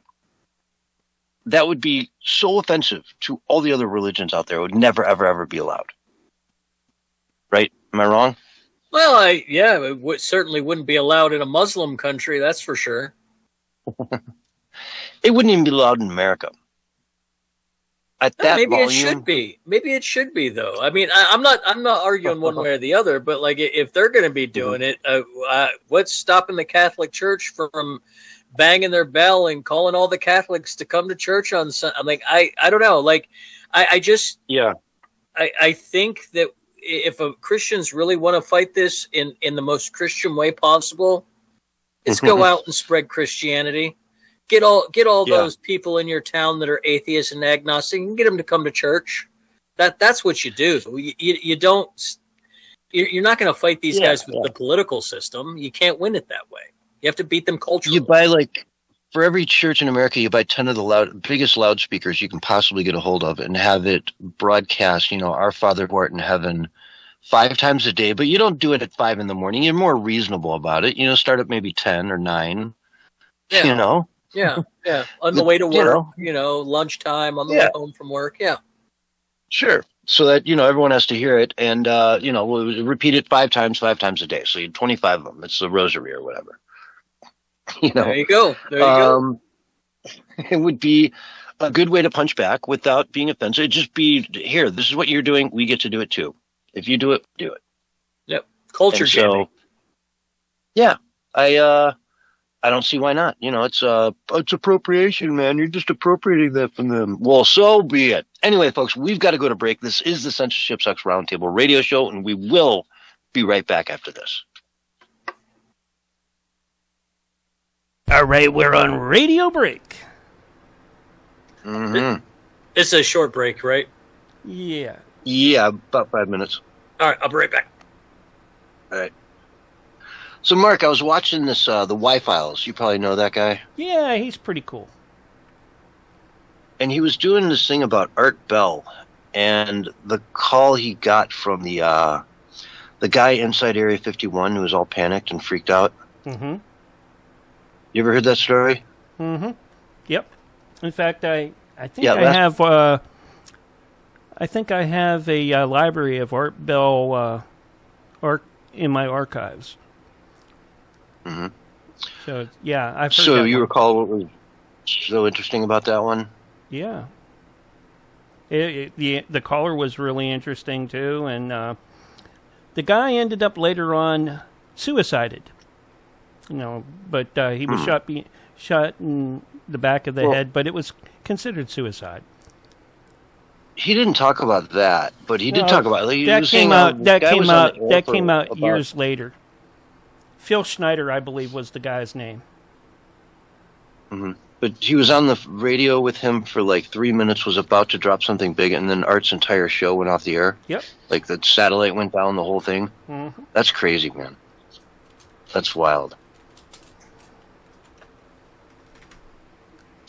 That would be so offensive to all the other religions out there. It would never, ever, ever be allowed. Right? Am I wrong? Well, it certainly wouldn't be allowed in a Muslim country, that's for sure. It wouldn't even be allowed in America. At that maybe volume, it should be. Maybe it should be, though. I mean, I'm not arguing one way or the other, but like if they're going to be doing it, what's stopping the Catholic Church from banging their bell and calling all the Catholics to come to church on Sunday? I'm like, I don't know. Like, I think that if Christians really want to fight this in the most Christian way possible, it's go out and spread Christianity. Get all those people in your town that are atheists and agnostic and get them to come to church. That's what you do. You're not going to fight these guys with the political system. You can't win it that way. You have to beat them culturally. You buy for every church in America, you buy 10 of the biggest loudspeakers you can possibly get a hold of and have it broadcast, Our Father who art in heaven 5 times a day, but you don't do it at 5 in the morning. You're more reasonable about it. Start at maybe 10 or 9, Yeah. On the way to work, lunchtime, on the way home from work. Yeah. Sure. So that, everyone has to hear it. And, we'll repeat it 5 times a day. So you 25 of them. It's the rosary or whatever. There you go. It would be a good way to punch back without being offensive. It'd just be, here, this is what you're doing. We get to do it too. If you do it, do it. Yep. Culture And jamming. Yeah, I don't see why not. It's appropriation, man. You're just appropriating that from them. Well, so be it. Anyway, folks, we've got to go to break. This is the Censorship Sucks Roundtable Radio Show, and we will be right back after this. All right, we're on radio break. Mm-hmm. It's a short break, right? Yeah. Yeah, about 5 minutes. All right, I'll be right back. All right. So, Mark, I was watching this, the Y-Files. You probably know that guy. Yeah, he's pretty cool. And he was doing this thing about Art Bell, and the call he got from the guy inside Area 51 who was all panicked and freaked out. Mm-hmm. You ever heard that story? Mm-hmm. Yep. In fact, I think Yeah, I think I have a library of Art Bell art in my archives. Mm-hmm. So yeah, I've heard So that you one. recall what was so interesting about that one? Yeah. The caller was really interesting too, and the guy ended up later on suicided. But he was shot in the back of the head, but it was considered suicide. He didn't talk about that, but he did talk about it. That came out years later. Phil Schneider, I believe, was the guy's name. Mm-hmm. But he was on the radio with him for like 3 minutes, was about to drop something big, and then Art's entire show went off the air. Yep. Like the satellite went down, the whole thing. Mm-hmm. That's crazy, man. That's wild.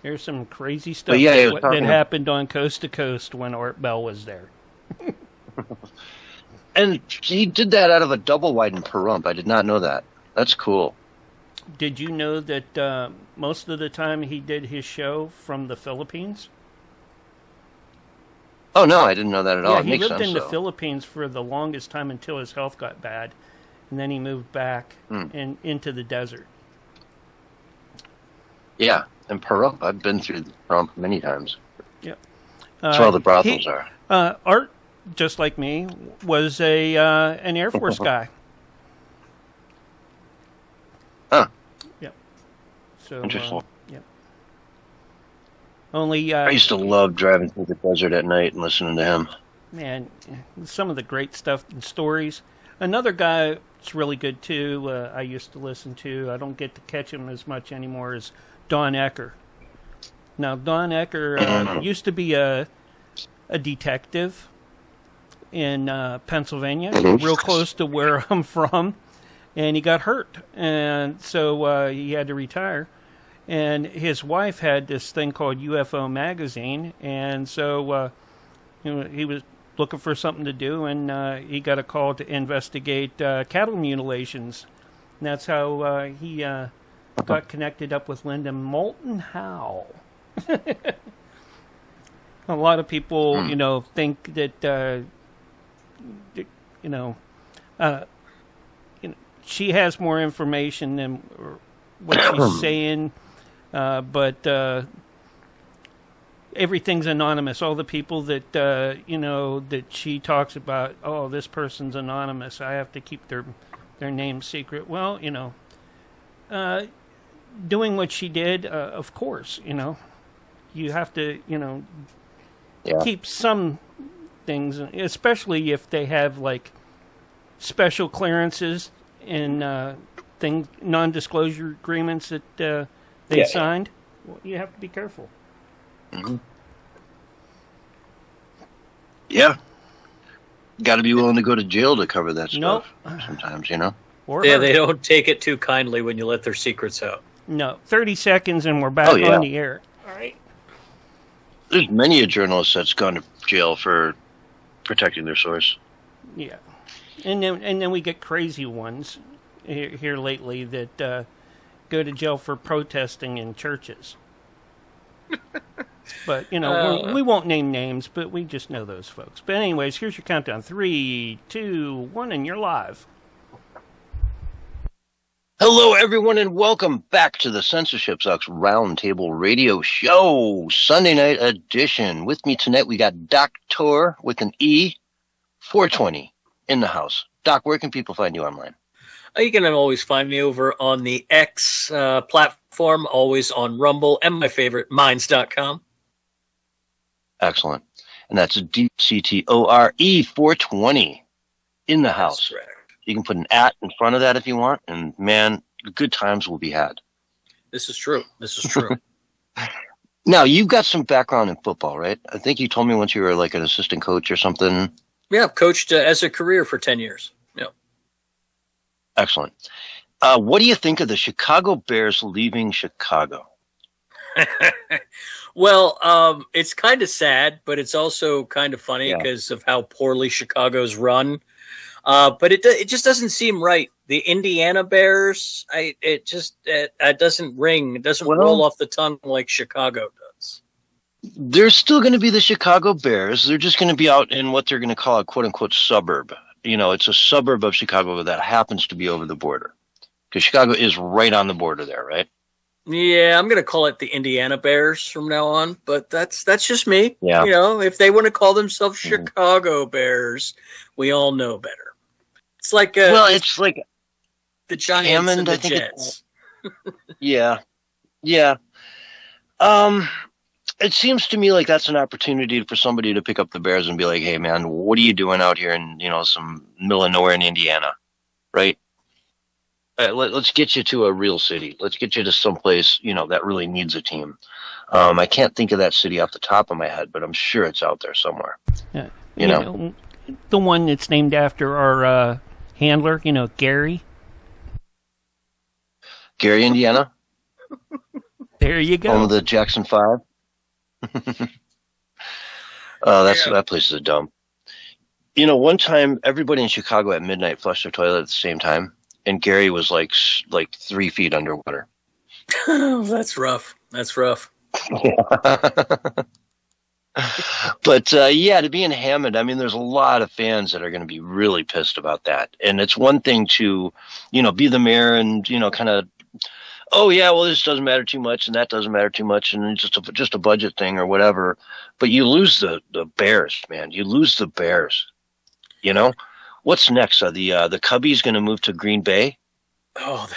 There's some crazy stuff that happened on Coast to Coast when Art Bell was there. And he did that out of a double wide in Pahrump. I did not know that. That's cool. Did you know that most of the time he did his show from the Philippines? Oh, no, I didn't know that at all. Yeah, It he makes lived sense, in the though. Philippines for the longest time until his health got bad. And then he moved back and into the desert. Yeah, and Pahrump. I've been through Pahrump many times. Yep. That's where all the brothels are. Art, just like me, was an Air Force guy. Huh. Yep. So, Interesting. yep. Only I used to love driving through the desert at night and listening to him. Man, some of the great stuff and stories. Another guy that's really good too, I used to listen to. I don't get to catch him as much anymore, is Don Ecker. Now, Don Ecker used to be a detective in Pennsylvania, real close to where I'm from, and he got hurt, and so he had to retire. And his wife had this thing called UFO Magazine, and so he was looking for something to do, and he got a call to investigate cattle mutilations. And that's how he got connected up with Linda Moulton Howe. A lot of people, think that, she has more information than what she's saying, but everything's anonymous. All the people that, that she talks about, oh, this person's anonymous, I have to keep their name secret. Well, doing what she did, of course, you have to, keep some things, especially if they have like special clearances and non-disclosure agreements that they signed. Well, you have to be careful. Mm-hmm. Yeah. Got to be willing to go to jail to cover that stuff. Sometimes, They don't take it too kindly when you let their secrets out. No, 30 seconds and we're back on the air. All right. There's many a journalist that's gone to jail for protecting their source. Yeah, and then we get crazy ones here lately that go to jail for protesting in churches. But we won't name names, but we just know those folks. But anyways, here's your countdown: 3, 2, 1, and you're live. Hello, everyone, and welcome back to the Censorship Sucks Roundtable Radio Show, Sunday night edition. With me tonight, we got Doctor with an E, 420. in the house. Doc, where can people find you online? You can always find me over on the X platform, always on Rumble, and my favorite, Minds.com. Excellent. And that's DCTORE 420 in the house. Correct. You can put an @ in front of that if you want, and man, good times will be had. This is true. This is true. Now, you've got some background in football, right? I think you told me once you were like an assistant coach or something. Yeah, I've coached as a career for 10 years. Yeah. Excellent. What do you think of the Chicago Bears leaving Chicago? Well, it's kind of sad, but it's also kind of funny because of how poorly Chicago's run. But it just doesn't seem right. The Indiana Bears, it doesn't ring. It doesn't roll off the tongue like Chicago does. They're still going to be the Chicago Bears. They're just going to be out in what they're going to call a quote-unquote suburb. You know, it's a suburb of Chicago that happens to be over the border. Because Chicago is right on the border there, right? Yeah, I'm going to call it the Indiana Bears from now on, but that's just me. Yeah. You know, if they want to call themselves Chicago Bears, we all know better. It's like it's like the Giants Hammond, and the I think Jets. Yeah. It seems to me like that's an opportunity for somebody to pick up the Bears and be like, "Hey, man, what are you doing out here in some middle of nowhere in Indiana, right? Let's get you to a real city. Let's get you to someplace that really needs a team." I can't think of that city off the top of my head, but I'm sure it's out there somewhere. Yeah. You know, the one that's named after our handler, Gary. Gary, Indiana. There you go. Home of the Jackson 5. That place is a dump. One time everybody in Chicago at midnight flushed their toilet at the same time, and Gary was like 3 feet underwater. That's rough. That's rough. But to be in Hammond, I mean, there's a lot of fans that are going to be really pissed about that. And it's one thing to, be the mayor and, kind of, oh yeah, well, this doesn't matter too much and that doesn't matter too much and it's just a budget thing or whatever. But you lose the Bears, man. You lose the Bears. What's next? Are the Cubbies going to move to Green Bay? Oh,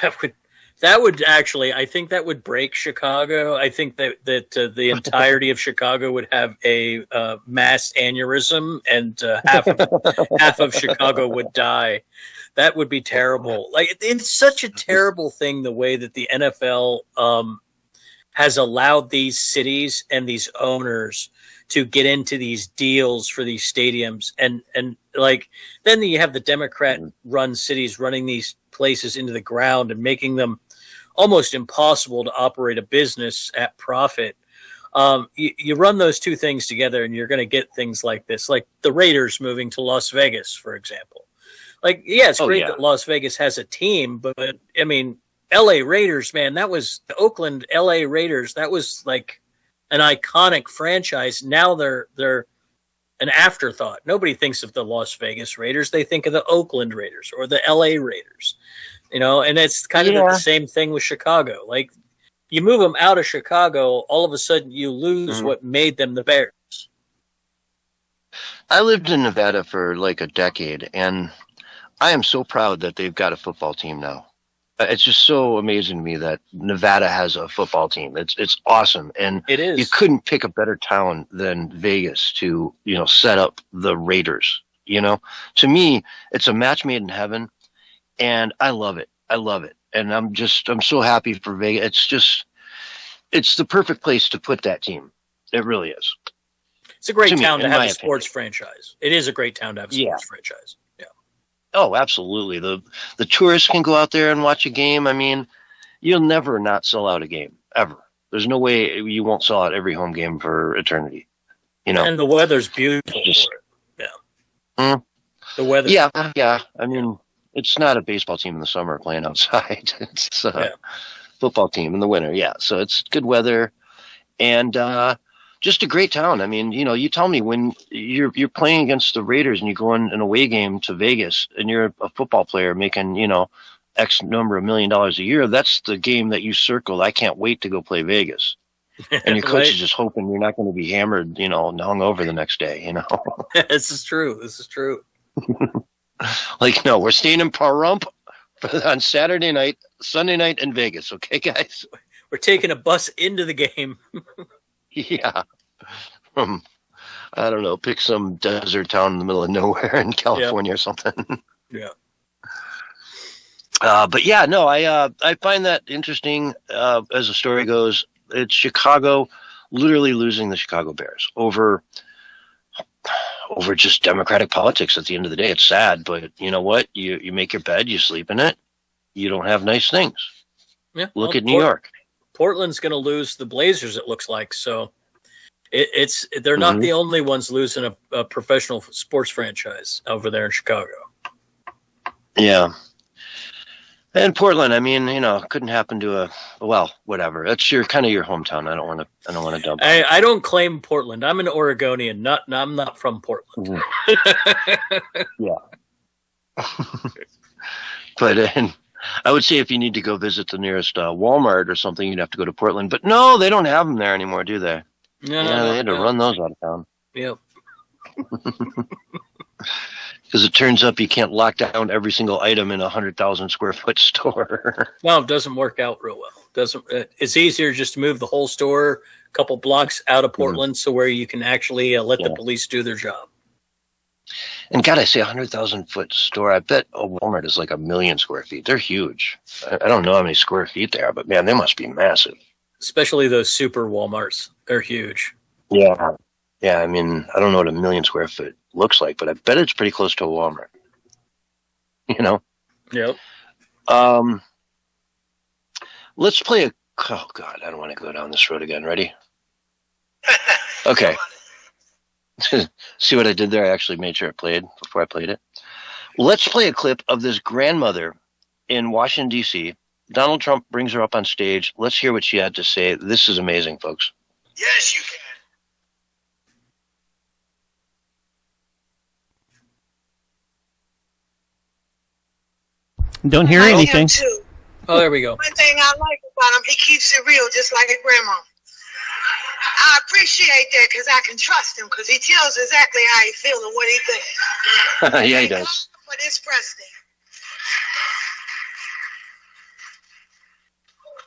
that would actually, I think that would break Chicago. I think that the entirety of Chicago would have a mass aneurysm, and half of Chicago would die. That would be terrible. Like, it's such a terrible thing the way that the NFL has allowed these cities and these owners to get into these deals for these stadiums, and like then you have the Democrat-run cities running these places into the ground and making them almost impossible to operate a business at profit. You run those two things together and you're going to get things like this, like the Raiders moving to Las Vegas, for example. Like, yeah, it's great that Las Vegas has a team, but I mean, LA Raiders, man, that was the Oakland LA Raiders. That was like an iconic franchise. Now they're an afterthought. Nobody thinks of the Las Vegas Raiders. They think of the Oakland Raiders or the LA Raiders. And it's kind of the same thing with Chicago. Like, you move them out of Chicago, all of a sudden you lose what made them the Bears. I lived in Nevada for like a decade, and I am so proud that they've got a football team now. It's just so amazing to me that Nevada has a football team. It's awesome. And it is. You couldn't pick a better town than Vegas to, set up the Raiders. To me, it's a match made in heaven. And I love it. And I'm so happy for Vegas. It's the perfect place to put that team. It really is. It's a great town to have a sports franchise. It is a great town to have a sports franchise. Yeah. Oh, absolutely. The tourists can go out there and watch a game. I mean, you'll never not sell out a game, ever. There's no way you won't sell out every home game for eternity. And the weather's beautiful for it. Yeah. The weather. Yeah. I mean, it's not a baseball team in the summer playing outside. It's a football team in the winter. Yeah. So it's good weather and just a great town. I mean, you tell me when you're playing against the Raiders and you go on an away game to Vegas and you're a football player making, X number of $1 million a year. That's the game that you circled. I can't wait to go play Vegas. And your coach is just hoping you're not going to be hammered, hung over the next day, This is true. Like, no, we're staying in Pahrump on Saturday night, Sunday night in Vegas. Okay, guys? We're taking a bus into the game. Yeah. I don't know, pick some desert town in the middle of nowhere in California or something. Yeah. But yeah, no, I find that interesting. As the story goes, it's Chicago literally losing the Chicago Bears over just democratic politics. At the end of the day, it's sad, but you know what? You make your bed, you sleep in it. You don't have nice things. Yeah. Look at New York. Portland's going to lose the Blazers, it looks like. So they're not the only ones losing a professional sports franchise over there in Chicago. Yeah. And Portland, I mean, couldn't happen to whatever. That's your hometown. I don't want to dump. I don't claim Portland. I'm an Oregonian. I'm not from Portland. Yeah. But I would say if you need to go visit the nearest Walmart or something, you'd have to go to Portland. But no, they don't have them there anymore, do they? No, they had to run those out of town. Yep. Because it turns up you can't lock down every single item in a 100,000 square foot store. No, it doesn't work out real well. It's easier just to move the whole store a couple blocks out of Portland, so where you can actually let the police do their job. And God, I say 100,000 foot store. I bet a Walmart is like 1 million square feet. They're huge. I don't know how many square feet they are, but man, they must be massive. Especially those super Walmarts. They're huge. Yeah. Yeah, I mean, I don't know what 1 million square foot looks like, but I bet it's pretty close to a Walmart. Yep. Let's play oh God, I don't want to go down this road again. Ready? Okay. See what I did there? I actually made sure it played before I played it. Let's play a clip of this grandmother in Washington, D.C. Donald Trump brings her up on stage. Let's hear what she had to say. This is amazing, folks. Yes, you can. Don't hear anything. Oh, there we go. One thing I like about him, he keeps it real, just like his grandma. I appreciate that because I can trust him because he tells exactly how he feels and what he thinks. Yeah, he does. For this president,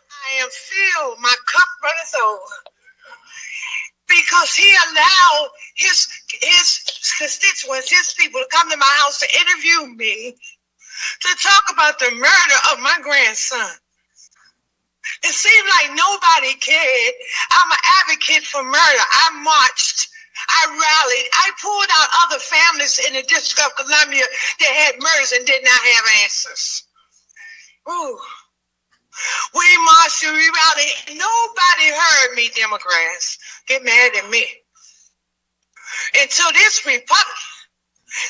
I am filled. My cup runneth over because he allowed his constituents, his people, to come to my house to interview me to talk about the murder of my grandson. It seemed like nobody cared. I'm an advocate for murder. I marched. I rallied. I pulled out other families in the District of Columbia that had murders and did not have answers. Ooh. We marched and we rallied. Nobody heard me, Democrats. Get mad at me. Until this Republican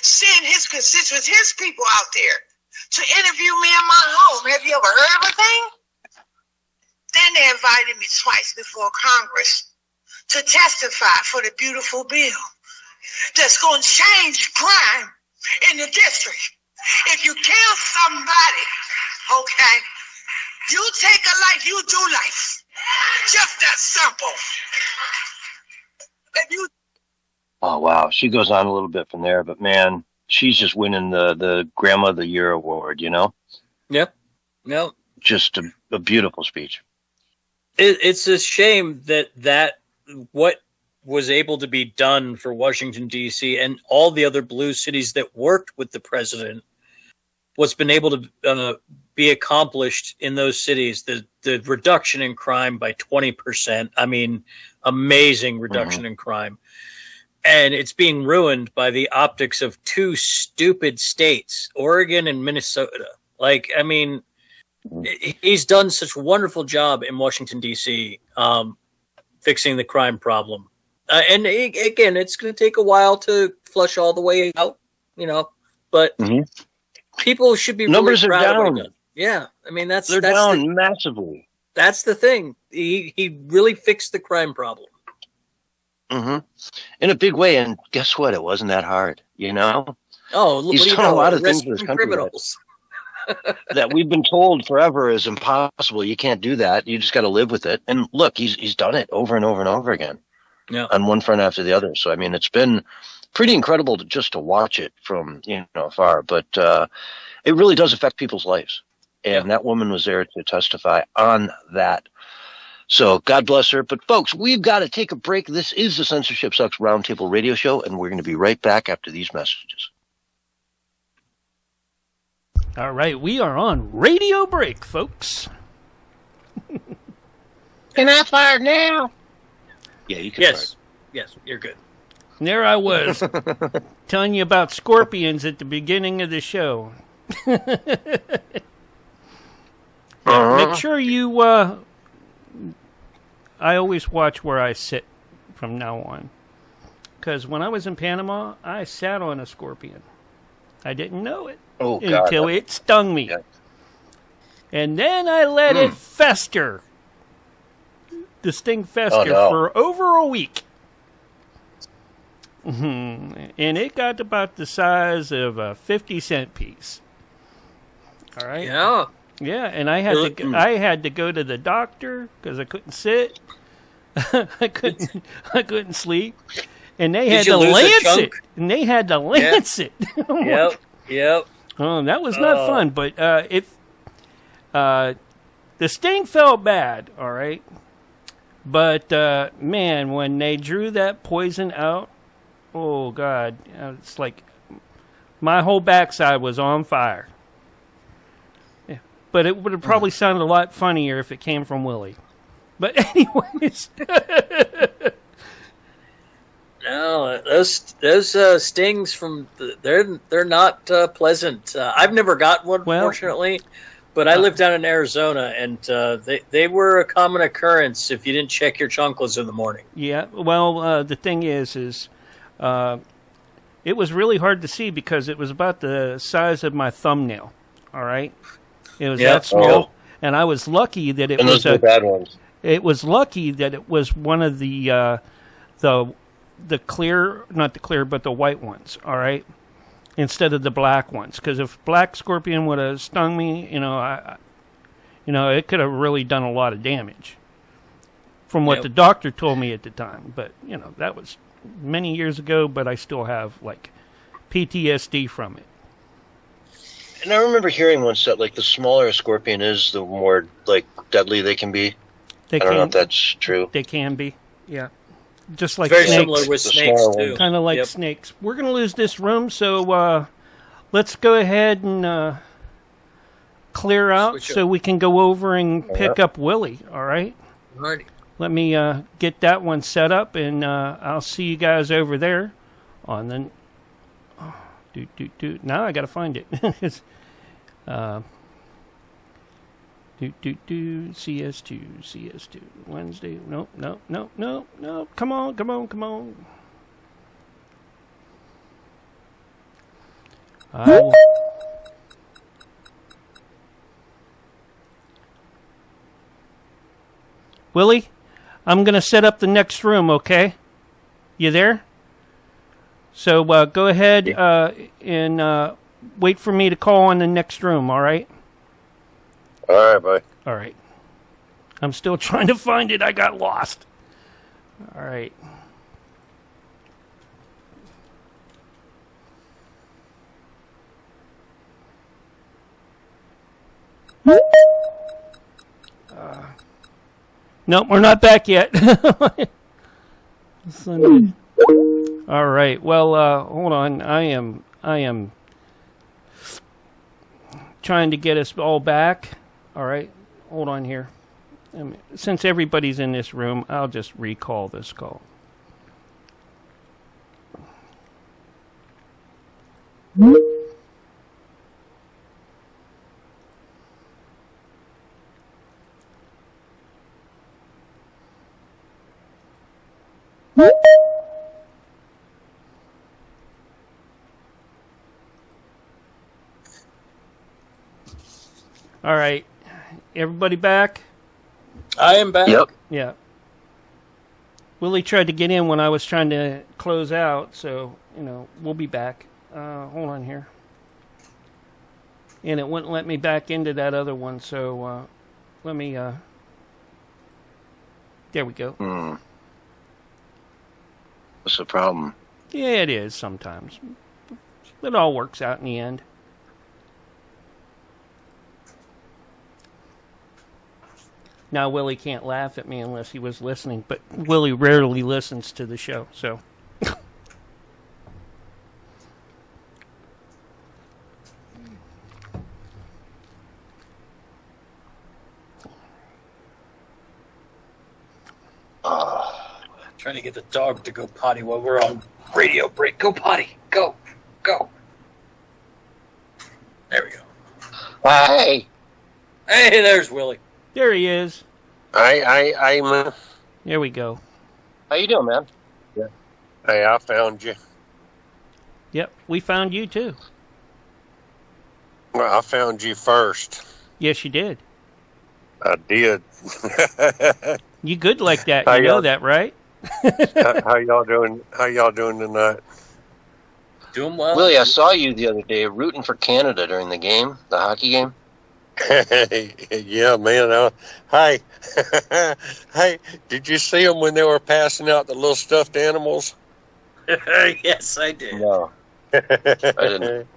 sent his constituents, his people out there to interview me in my home. Have you ever heard of a thing? Then they invited me twice before Congress to testify for the beautiful bill that's going to change crime in the district. If you kill somebody, okay, you take a life, you do life. Just that simple. If you... Oh, wow. She goes on a little bit from there, but man, she's just winning the Grandma of the Year award, Yep. No. Just a beautiful speech. It's a shame that what was able to be done for Washington, D.C. and all the other blue cities that worked with the president, what's been able to be accomplished in those cities, the reduction in crime by 20%. I mean, amazing reduction in crime. And it's being ruined by the optics of two stupid states, Oregon and Minnesota. Like, I mean, he's done such a wonderful job in Washington, D.C., fixing the crime problem. And again, it's going to take a while to flush all the way out, but people should be numbers really are proud down. of what he done. Yeah, I mean that's down massively. That's the thing. He really fixed the crime problem. In a big way, and guess what? It wasn't that hard, Oh, he's done a lot of things in this country criminals. that we've been told forever is impossible. You can't do that. You just got to live with it. And look, he's done it over and over and over again. Yeah. On one front after the other. So I mean, it's been pretty incredible just to watch it from afar. But it really does affect people's lives, and that woman was there to testify on that. So God bless her. But folks, we've got to take a break. This is the Censorship Sucks Roundtable Radio Show, and we're going to be right back after these messages. All right, we are on radio break, folks. Can I fire now? Yeah, you can. Yes. Yes, you're good. And there I was, telling you about scorpions at the beginning of the show. Make sure you, I always watch where I sit from now on. Because when I was in Panama, I sat on a scorpion. I didn't know it until it stung me. Yeah. And then I let it fester. The sting fester for over a week. And it got about the size of a 50-cent piece. All right? Yeah. Yeah, and I had to go to the doctor because I couldn't sit. I couldn't sleep. And they had to lance it. And they had to lance it. Yep. Oh, that was not fun, but the sting felt bad, all right? But, man, when they drew that poison out, oh, God, it's like my whole backside was on fire. Yeah. But it would have probably sounded a lot funnier if it came from Willie. But anyways. No, those stings from they're not pleasant. I've never got one, fortunately, but I lived down in Arizona, and they were a common occurrence if you didn't check your chunkles in the morning. Yeah, well, the thing is it was really hard to see because it was about the size of my thumbnail. All right, it was that small, and I was lucky that it was those bad ones. It was lucky that it was one of the clear, not the clear, but the white ones, all right, instead of the black ones. Because if black scorpion would have stung me, it could have really done a lot of damage from what the doctor told me at the time. But, that was many years ago, but I still have, PTSD from it. And I remember hearing once that, the smaller a scorpion is, the more, deadly they can be. I don't know if that's true. They can be, yeah. Just like very snakes. Similar with snakes too. Kind of like snakes. We're going to lose this room, so let's go ahead and clear out so we can go over and pick up Willie. All right. Alrighty. Let me get that one set up, and I'll see you guys over there. On the now I got to find it. CS2 Wednesday. No. Come on. Willie, I'm going to set up the next room, okay? You there? So go ahead and wait for me to call on the next room, all right? All right, bye. All right. I'm still trying to find it. I got lost. All right. Nope, we're not back yet. All right. Well, hold on. I am trying to get us all back. All right, hold on here. Since everybody's in this room, I'll just recall this call. All right. Everybody back? I am back. Yep. Yeah. Willie tried to get in when I was trying to close out, so, we'll be back. Hold on here. And it wouldn't let me back into that other one, so let me, there we go. What's the problem? Yeah, it is sometimes. It all works out in the end. Now, Willie can't laugh at me unless he was listening, but Willie rarely listens to the show, so... Trying to get the dog to go potty while we're on radio break. Go potty. Go. Go. There we go. Hey. Hey, there's Willie. There he is. I'm. There we go. How you doing, man? Yeah. Hey, I found you. Yep, we found you too. Well, I found you first. Yes, you did. I did. You good like that? How You know y'all- that, right? How y'all doing? How y'all doing tonight? Doing well. Willie, I saw you the other day rooting for Canada during the game, the hockey game. Yeah, man. Hey, hey, did you see them when they were passing out the little stuffed animals? Yes, I did. No, I didn't.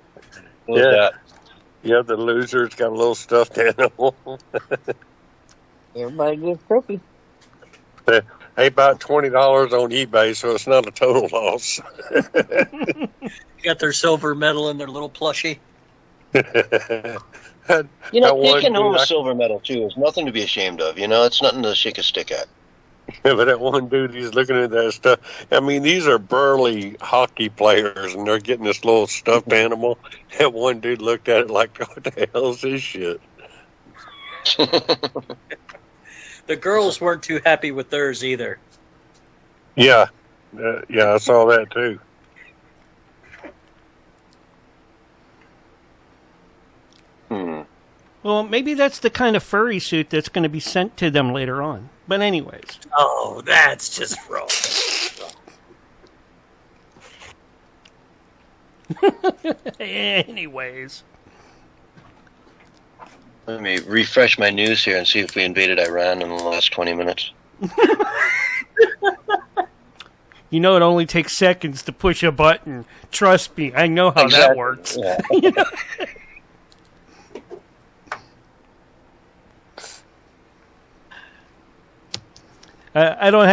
What was Yeah. that? Yeah, the loser's got a little stuffed animal. Everybody gets trophy. Hey, about $20 on eBay, so it's not a total loss. Got their silver medal and their little plushie. You know, That one taking home dude, a I- silver medal too is nothing to be ashamed of. You know, it's nothing to shake a stick at. But that one dude, he's looking at that stuff. I mean, these are burly hockey players, and they're getting this little stuffed animal. That one dude looked at it like, what the hell is this shit? The girls weren't too happy with theirs either. Yeah. Yeah, I saw that too. Well, maybe that's the kind of furry suit that's going to be sent to them later on. But anyways. Oh, that's just wrong. Anyways. Let me refresh my news here and see if we invaded Iran in the last 20 minutes. You know, it only takes seconds to push a button. Trust me, I know how that works. Yeah. You know? I don't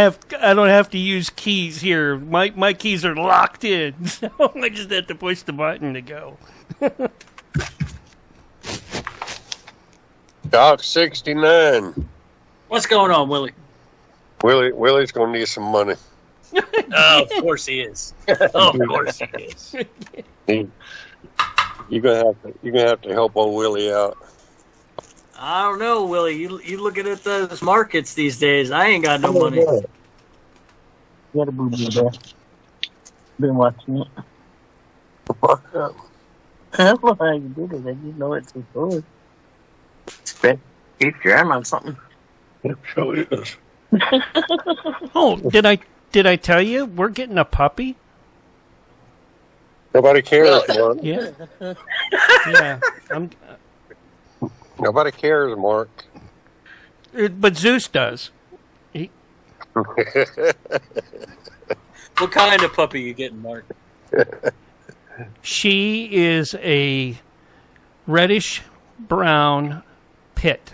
have to use keys here. My keys are locked in, so I just have to push the button to go. Doc 69. What's going on, Willie? Willie's gonna need some money. Oh, of course he is. Oh, of course he is. You're gonna have to help old Willie out. I don't know, Willie. You looking at those markets these days? I ain't got no money. Got a boo-boo there. Been watching it. That's not how you did it. I didn't know it's so good. Keep your arm on something. Sure is. Oh, did I tell you we're getting a puppy? Nobody cares, Mark. Yeah, yeah. Nobody cares, Mark. But Zeus does. What kind of puppy you getting, Mark? She is a reddish brown pit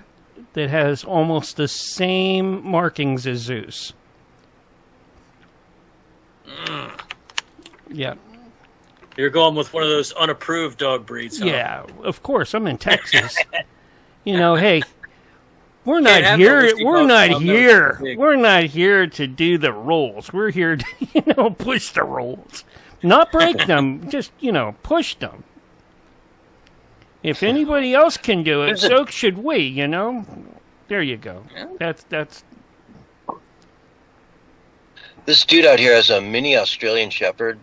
that has almost the same markings as Zeus. Yeah. You're going with one of those unapproved dog breeds, huh? Yeah, of course. I'm in Texas. You know, hey, we're Can't not have here. no whiskey We're dogs not around those here. big. We're not here to do the rules. We're here to, push the rules, not break them. Just, push them. If anybody else can do it, so should we. There you go. That's. This dude out here has a mini Australian Shepherd,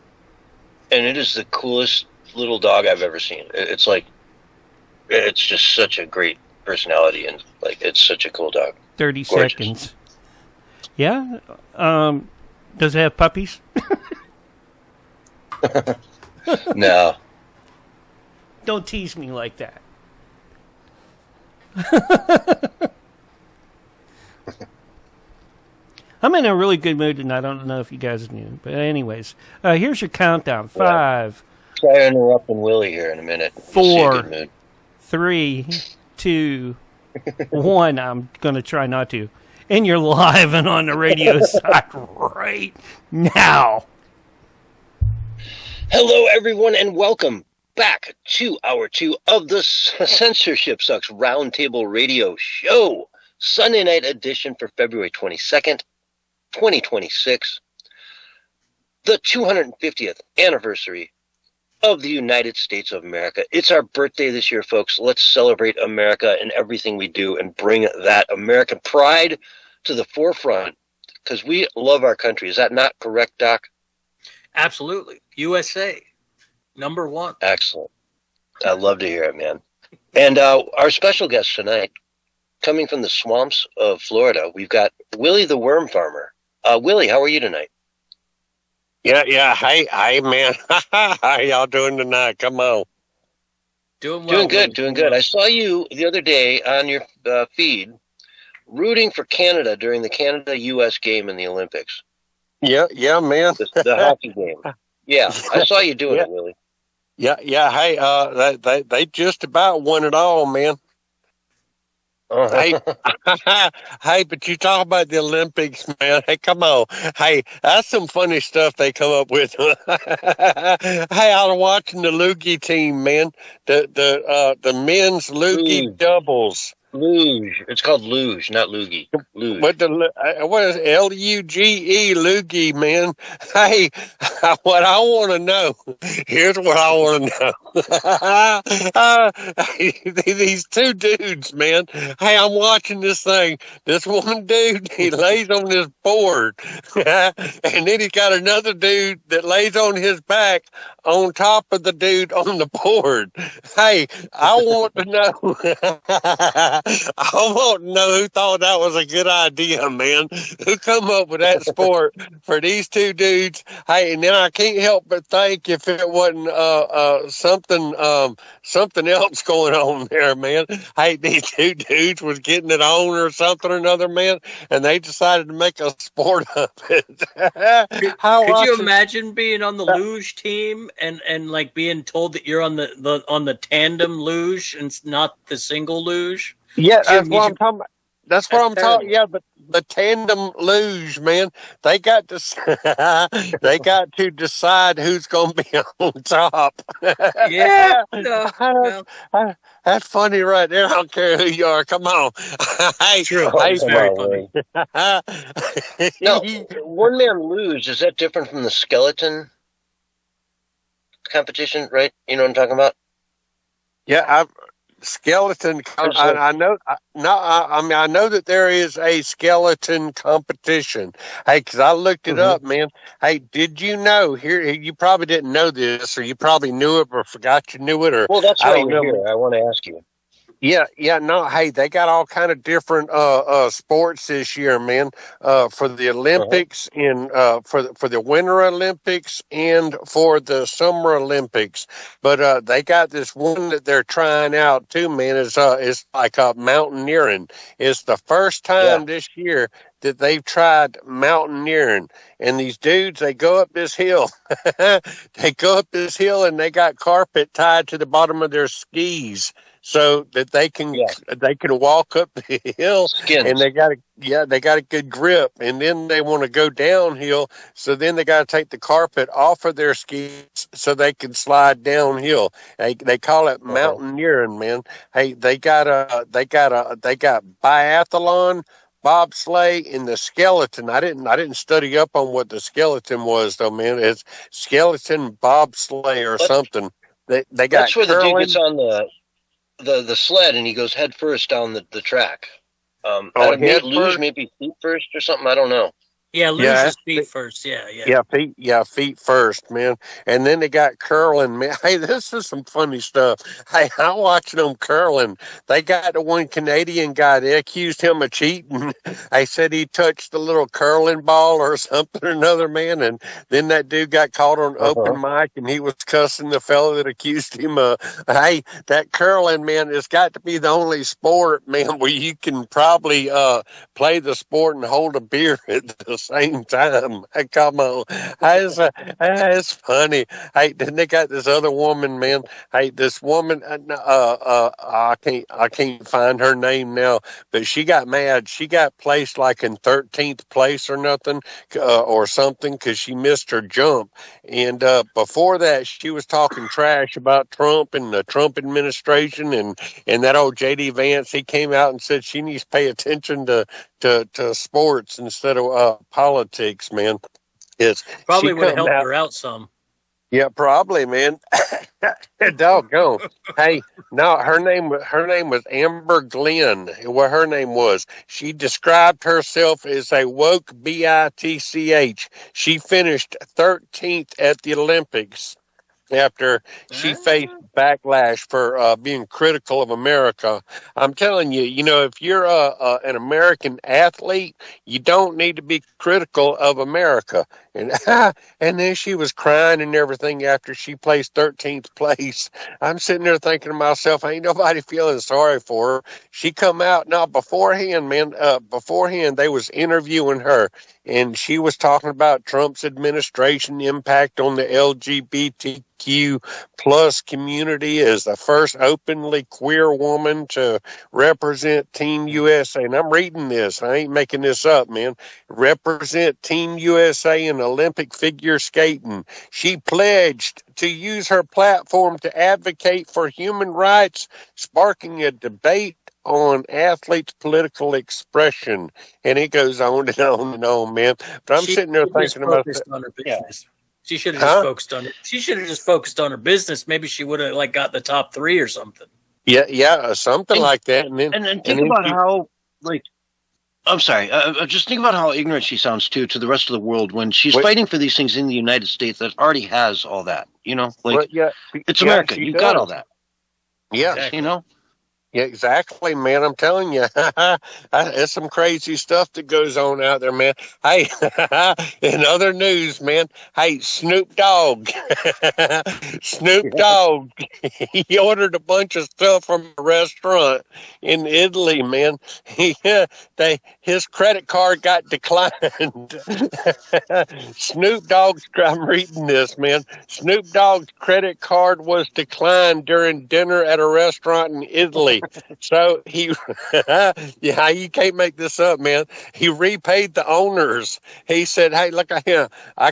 and it is the coolest little dog I've ever seen. It's just such a great personality, and it's such a cool dog. 30 Gorgeous. seconds. Yeah. Does it have puppies? No. Don't tease me like that. I'm in a really good mood, and I don't know if you guys knew. But anyways, here's your countdown. 5. Try interrupting Willie here in a minute. 4, 3, 2, 1. I'm going to try not to. And you're live and on the radio side right now. Hello, everyone, and welcome back to Hour 2 of the Censorship Sucks Roundtable Radio Show. Sunday night edition for February 22nd, 2026. The 250th anniversary of the United States of America. It's our birthday this year, folks. Let's celebrate America and everything we do and bring that American pride to the forefront because we love our country. Is that not correct, Doc? Absolutely. USA, number 1. Excellent. I love to hear it, man. And our special guest tonight, coming from the swamps of Florida, we've got Willie the Worm Farmer. Willie, how are you tonight? Yeah. Hey, man. How y'all doing tonight? Come on. Doing well. Doing good. I saw you the other day on your feed rooting for Canada during the Canada-U.S. game in the Olympics. Yeah, man. The hockey game. Yeah, I saw you doing it, Willie. Yeah. Hey, they just about won it all, man. Hey, hey, but you talk about the Olympics, man. Hey, come on. Hey, that's some funny stuff they come up with. Hey, I was watching the Loogie team, man. The men's Loogie doubles. Luge. It's called luge, not loogie. Luge. What is Luge? Loogie, man. Hey, what I want to know. Here's what I want to know. These two dudes, man. Hey, I'm watching this thing. This one dude, he lays on his board, and then he got another dude that lays on his back on top of the dude on the board. Hey, I want to know. I want to know who thought that was a good idea, man. Who come up with that sport for these two dudes? Hey, and then I can't help but think if it wasn't something else going on there, man. Hey, these two dudes was getting it on or something or another, man, and they decided to make a sport of it. Could you imagine being on the luge team and like being told that you're on the tandem luge and not the single luge? Yeah, that's what I'm talking about. That's what I'm talking. Yeah, the tandem luge, man. They got to decide who's going to be on top. Yeah, no. That's funny right there. I don't care who you are. Come on. Hey, true. Hey, very funny. No, one man luge, is that different from the skeleton competition? Right? You know what I'm talking about? Yeah, skeleton. I know. I mean, I know that there is a skeleton competition. Hey, because I looked it up, man. Hey, did you know? Here, you probably didn't know this, or you probably knew it, but forgot you knew it, or well, that's why you're here. I want to ask you. Yeah, no, hey, they got all kind of different sports this year, man. For the Olympics for the Winter Olympics and for the Summer Olympics. But they got this one that they're trying out too, man. It's like mountaineering. It's the first time this year that they've tried mountaineering. And these dudes, they go up this hill. They go up this hill and they got carpet tied to the bottom of their skis, so that they can walk up the hill. Skins. And they got a good grip, and then they want to go downhill, so then they got to take the carpet off of their skis so they can slide downhill. They call it mountaineering, man. Hey, they got biathlon, bobsleigh, and the skeleton. I didn't study up on what the skeleton was though, man. It's skeleton bobsleigh or something. They got that's where the dude gets on the sled and he goes head first down the track. Maybe luge, maybe feet first or something. I don't know. Yeah, loses feet first. Feet first, man. And then they got curling, man. Hey, this is some funny stuff. Hey, I'm watching them curling. They got the one Canadian guy. They accused him of cheating. They said he touched the little curling ball or something or another, man. And then that dude got caught on open mic, and he was cussing the fellow that accused him of. Hey, that curling, man, has got to be the only sport, man, where you can probably play the sport and hold a beer at the same time. Hey, come on. It's funny. Hey, then they got this other woman, man. Hey, this woman, I can't find her name now, but she got mad. She got placed like in 13th place or nothing, or something, because she missed her jump. And before that, she was talking trash about Trump and the Trump administration, and that old J.D. Vance. He came out and said she needs to pay attention to sports instead of politics, man. Probably would have helped her out some. Yeah, probably, man. Doggone. Hey, no, her name was Amber Glenn. What her name was. She described herself as a woke bitch. She finished 13th at the Olympics after she faced backlash for being critical of America. I'm telling you, if you're an American athlete, you don't need to be critical of America. And and then she was crying and everything after she placed 13th place. I'm sitting there thinking to myself, ain't nobody feeling sorry for her. She come out now beforehand, man. Beforehand, they was interviewing her, and she was talking about Trump's administration impact on the LGBTQ plus community as the first openly queer woman to represent Team USA. And I'm reading this. I ain't making this up, man. Represent Team USA in Olympic figure skating. She pledged to use her platform to advocate for human rights, sparking a debate on athletes' political expression. And it goes on and on and on, man. But I'm sitting there thinking about that. On her business. She should have just focused on it. She should have just focused on her business. Maybe she would have got the top 3 or something. Yeah, something like that. And think about how, I'm sorry. Just think about how ignorant she sounds to the rest of the world when she's fighting for these things in the United States that already has all that. It's America. You got all that. Yeah, exactly. Yeah, exactly, man. I'm telling you, there's some crazy stuff that goes on out there, man. Hey, in other news, man. Hey, Snoop Dogg, he ordered a bunch of stuff from a restaurant in Italy, man. His credit card got declined. Snoop Dogg's, I'm reading this, man. Snoop Dogg's credit card was declined during dinner at a restaurant in Italy. So he, you can't make this up, man. He repaid the owners. He said, hey, look, I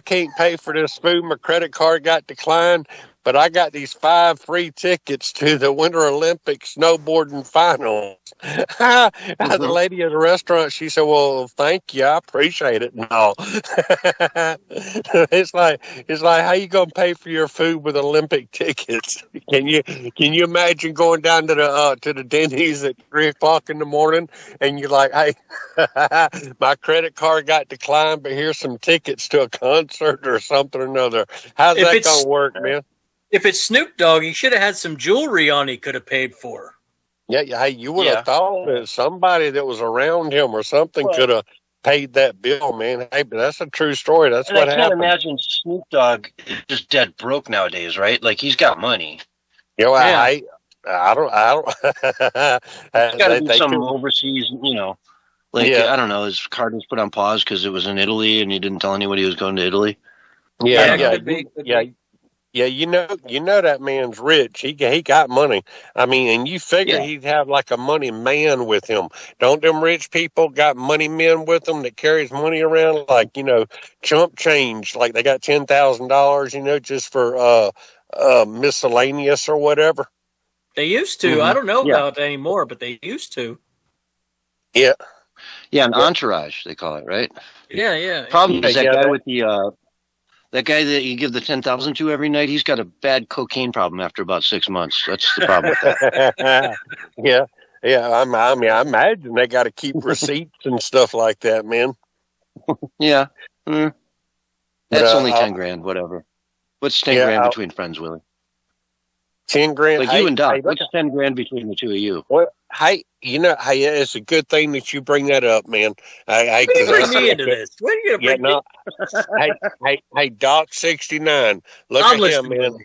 can't pay for this food. My credit card got declined, but I got these 5 free tickets to the Winter Olympic snowboarding finals. The lady at the restaurant, she said, well, thank you. I appreciate it. No. It's like, how you going to pay for your food with Olympic tickets? Can you imagine going down to the Denny's at 3:00 in the morning and you're like, hey, my credit card got declined, but here's some tickets to a concert or something or another. How's that going to work, man? If it's Snoop Dogg, he should have had some jewelry on he could have paid for. Yeah, hey, you would have thought that somebody that was around him or something could have paid that bill, man. Hey, but that's a true story. That's what happened. I can't imagine Snoop Dogg is just dead broke nowadays, right? Like, he's got money. I don't. It's got to be some overseas, I don't know. His card was put on pause because it was in Italy, and he didn't tell anyone he was going to Italy. Yeah, you know that man's rich. He got money. I mean, and you figure he'd have like a money man with him. Don't them rich people got money men with them that carries money around, like, chump change, like they got $10,000, just for miscellaneous or whatever. They used to. I don't know about it anymore, but they used to. Yeah. Yeah, an entourage, they call it, right? Yeah. Problem is that guy with the that guy that you give the 10,000 to every night, he's got a bad cocaine problem after about 6 months. That's the problem with that. Yeah. I imagine they got to keep receipts and stuff like that, man. Yeah. But, That's only 10 grand, whatever. What's 10 grand between friends, Willie? 10 grand. Like you and Doc, what's 10 grand between the two of you? Well, hey, it's a good thing that you bring that up, man. What do you bring me into this? What are you going to bring me? Hey, Doc 69. Look I'm at him, listening, man. Willie.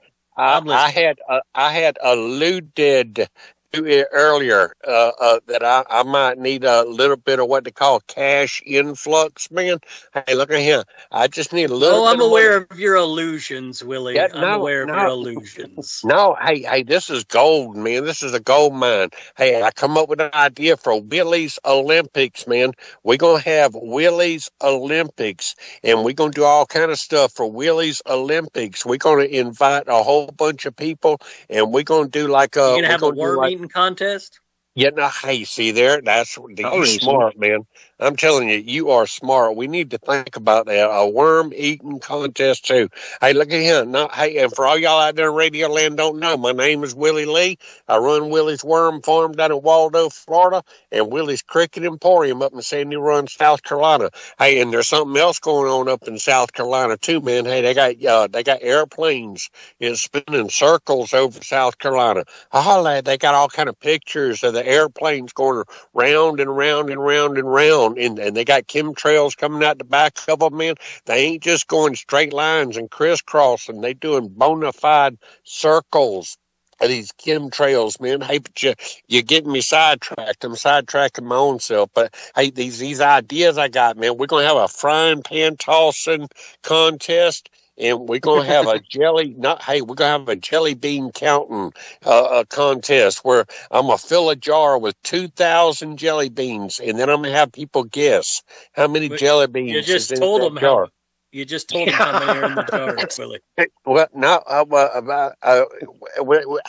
I had alluded to it earlier that I might need a little bit of what they call cash influx, man. Hey, look at him. I just need a little. I'm aware of your illusions, Willie. Yeah, I'm aware of your illusions. No, hey, this is gold, man. This is a gold mine. Hey, I come up with an idea for Willie's Olympics, man. We're gonna have Willie's Olympics, and we're gonna do all kind of stuff for Willie's Olympics. We're gonna invite a whole bunch of people, and we're gonna do like You're gonna have a worm eating contest. Yeah, no, hey, see there, you're smart, man. I'm telling you, you are smart. We need to think about that. A worm eating contest too. Hey, look at him. No, hey, and for all y'all out there in Radio Land don't know, my name is Willie Lee. I run Willie's Worm Farm down in Waldo, Florida, and Willie's Cricket Emporium up in Sandy Run, South Carolina. Hey, and there's something else going on up in South Carolina too, man. Hey, they got airplanes spinning circles over South Carolina. They got all kind of pictures of the airplanes going round and round and round and round, and they got chemtrails coming out the back of them, man. They ain't just going straight lines and crisscrossing. They doing bona fide circles of these chemtrails, man. Hey, but you're getting me sidetracked. I'm sidetracking my own self. But hey, these ideas I got, man, we're gonna have a frying pan tossing contest. And we're gonna have we're gonna have a jelly bean counting contest where I'm gonna fill a jar with 2,000 jelly beans, and then I'm gonna have people guess how many jelly beans. You just told them jar. You just told them how many are in the jar, Willie. Well, no,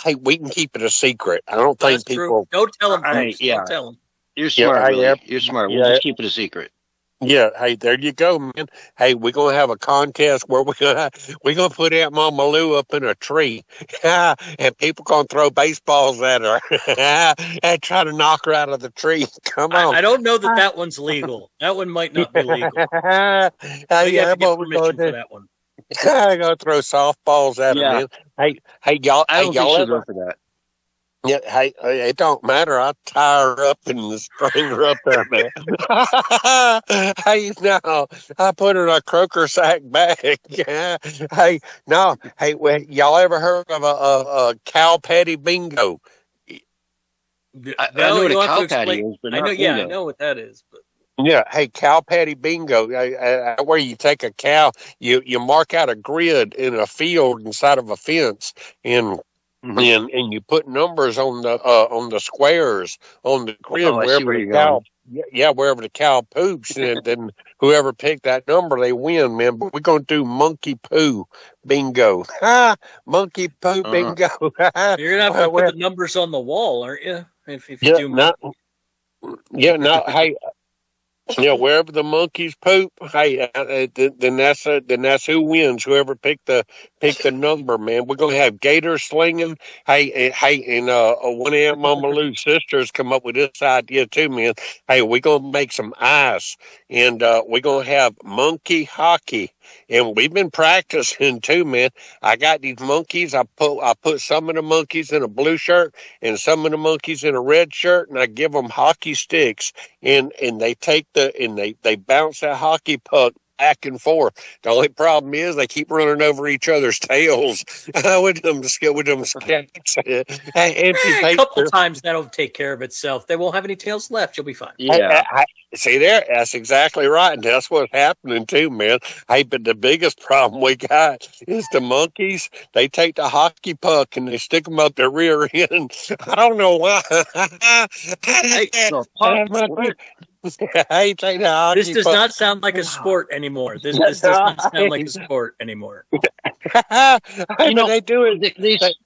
hey, we can keep it a secret. I don't think people. True. Don't tell them. Don't tell them. You're smart. You're smart. We'll just keep it a secret. Yeah, hey, there you go, man. Hey, we're gonna have a contest where we're gonna put Aunt Mama Lou up in a tree, and people gonna throw baseballs at her and try to knock her out of the tree. Come on. I don't know that one's legal. That one might not be legal. You have to get permission for that one. I gotta throw softballs at her, man. Hey, y'all. I don't think she'll go for that. Yeah, hey, it don't matter. I tie her up and string her up there, man. Hey, no, I put her in a croaker sack bag. Hey, no, hey, y'all ever heard of a cow patty bingo? I know what a cow patty is, but I know what that is. But yeah, hey, cow patty bingo, where you take a cow, you mark out a grid in a field inside of a fence, and you put numbers on the squares on the grid wherever the cow poops, and then whoever picked that number, they win, man. But we're gonna do monkey poo bingo. Monkey poo bingo. You're gonna have to put the numbers on the wall, aren't you? If you do. Hey. Yeah, wherever the monkeys poop, hey, then that's who wins. Whoever picked the number, man. We're gonna have gator slinging. Hey, and one of Aunt Mama Lou's sisters come up with this idea too, man. Hey, we're gonna make some ice, and we're gonna have monkey hockey. And we've been practicing too, man. I got these monkeys. I put some of the monkeys in a blue shirt and some of the monkeys in a red shirt, and I give them hockey sticks, and they take they bounce that hockey puck back and forth. The only problem is they keep running over each other's tails with them skates. A couple times that'll take care of itself. They won't have any tails left. You'll be fine. Yeah. See there? That's exactly right. And that's what's happening too, man. Hey, but the biggest problem we got is the monkeys. They take the hockey puck and they stick them up their rear end. I don't know why. This does not sound like a sport anymore. This does not sound like a sport anymore. They do it.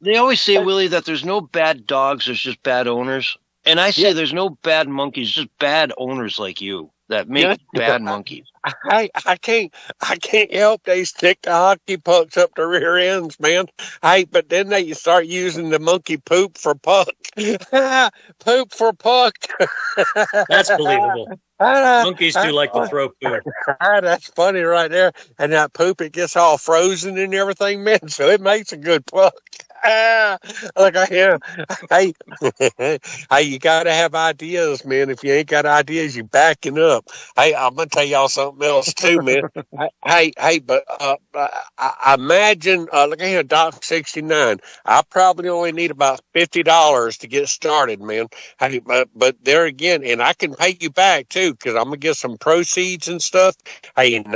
They always say, Willie, that there's no bad dogs, there's just bad owners. And I say there's no bad monkeys, just bad owners like you. that make bad monkeys. I can't help they stick the hockey pucks up the rear ends, man. But then they start using the monkey poop for puck. Poop for puck. That's believable. Monkeys do like to throw poop. That's funny right there. And that poop, it gets all frozen and everything, man. So it makes a good puck. Look at him. Hey, hey, you got to have ideas, man. If you ain't got ideas, you backing up. Hey, I'm gonna tell y'all something else too, man. But I imagine. Look at here, Doc 69. I probably only need about $50 to get started, man. Hey, but there again, and I can pay you back too, because I'm gonna get some proceeds and stuff. Hey, and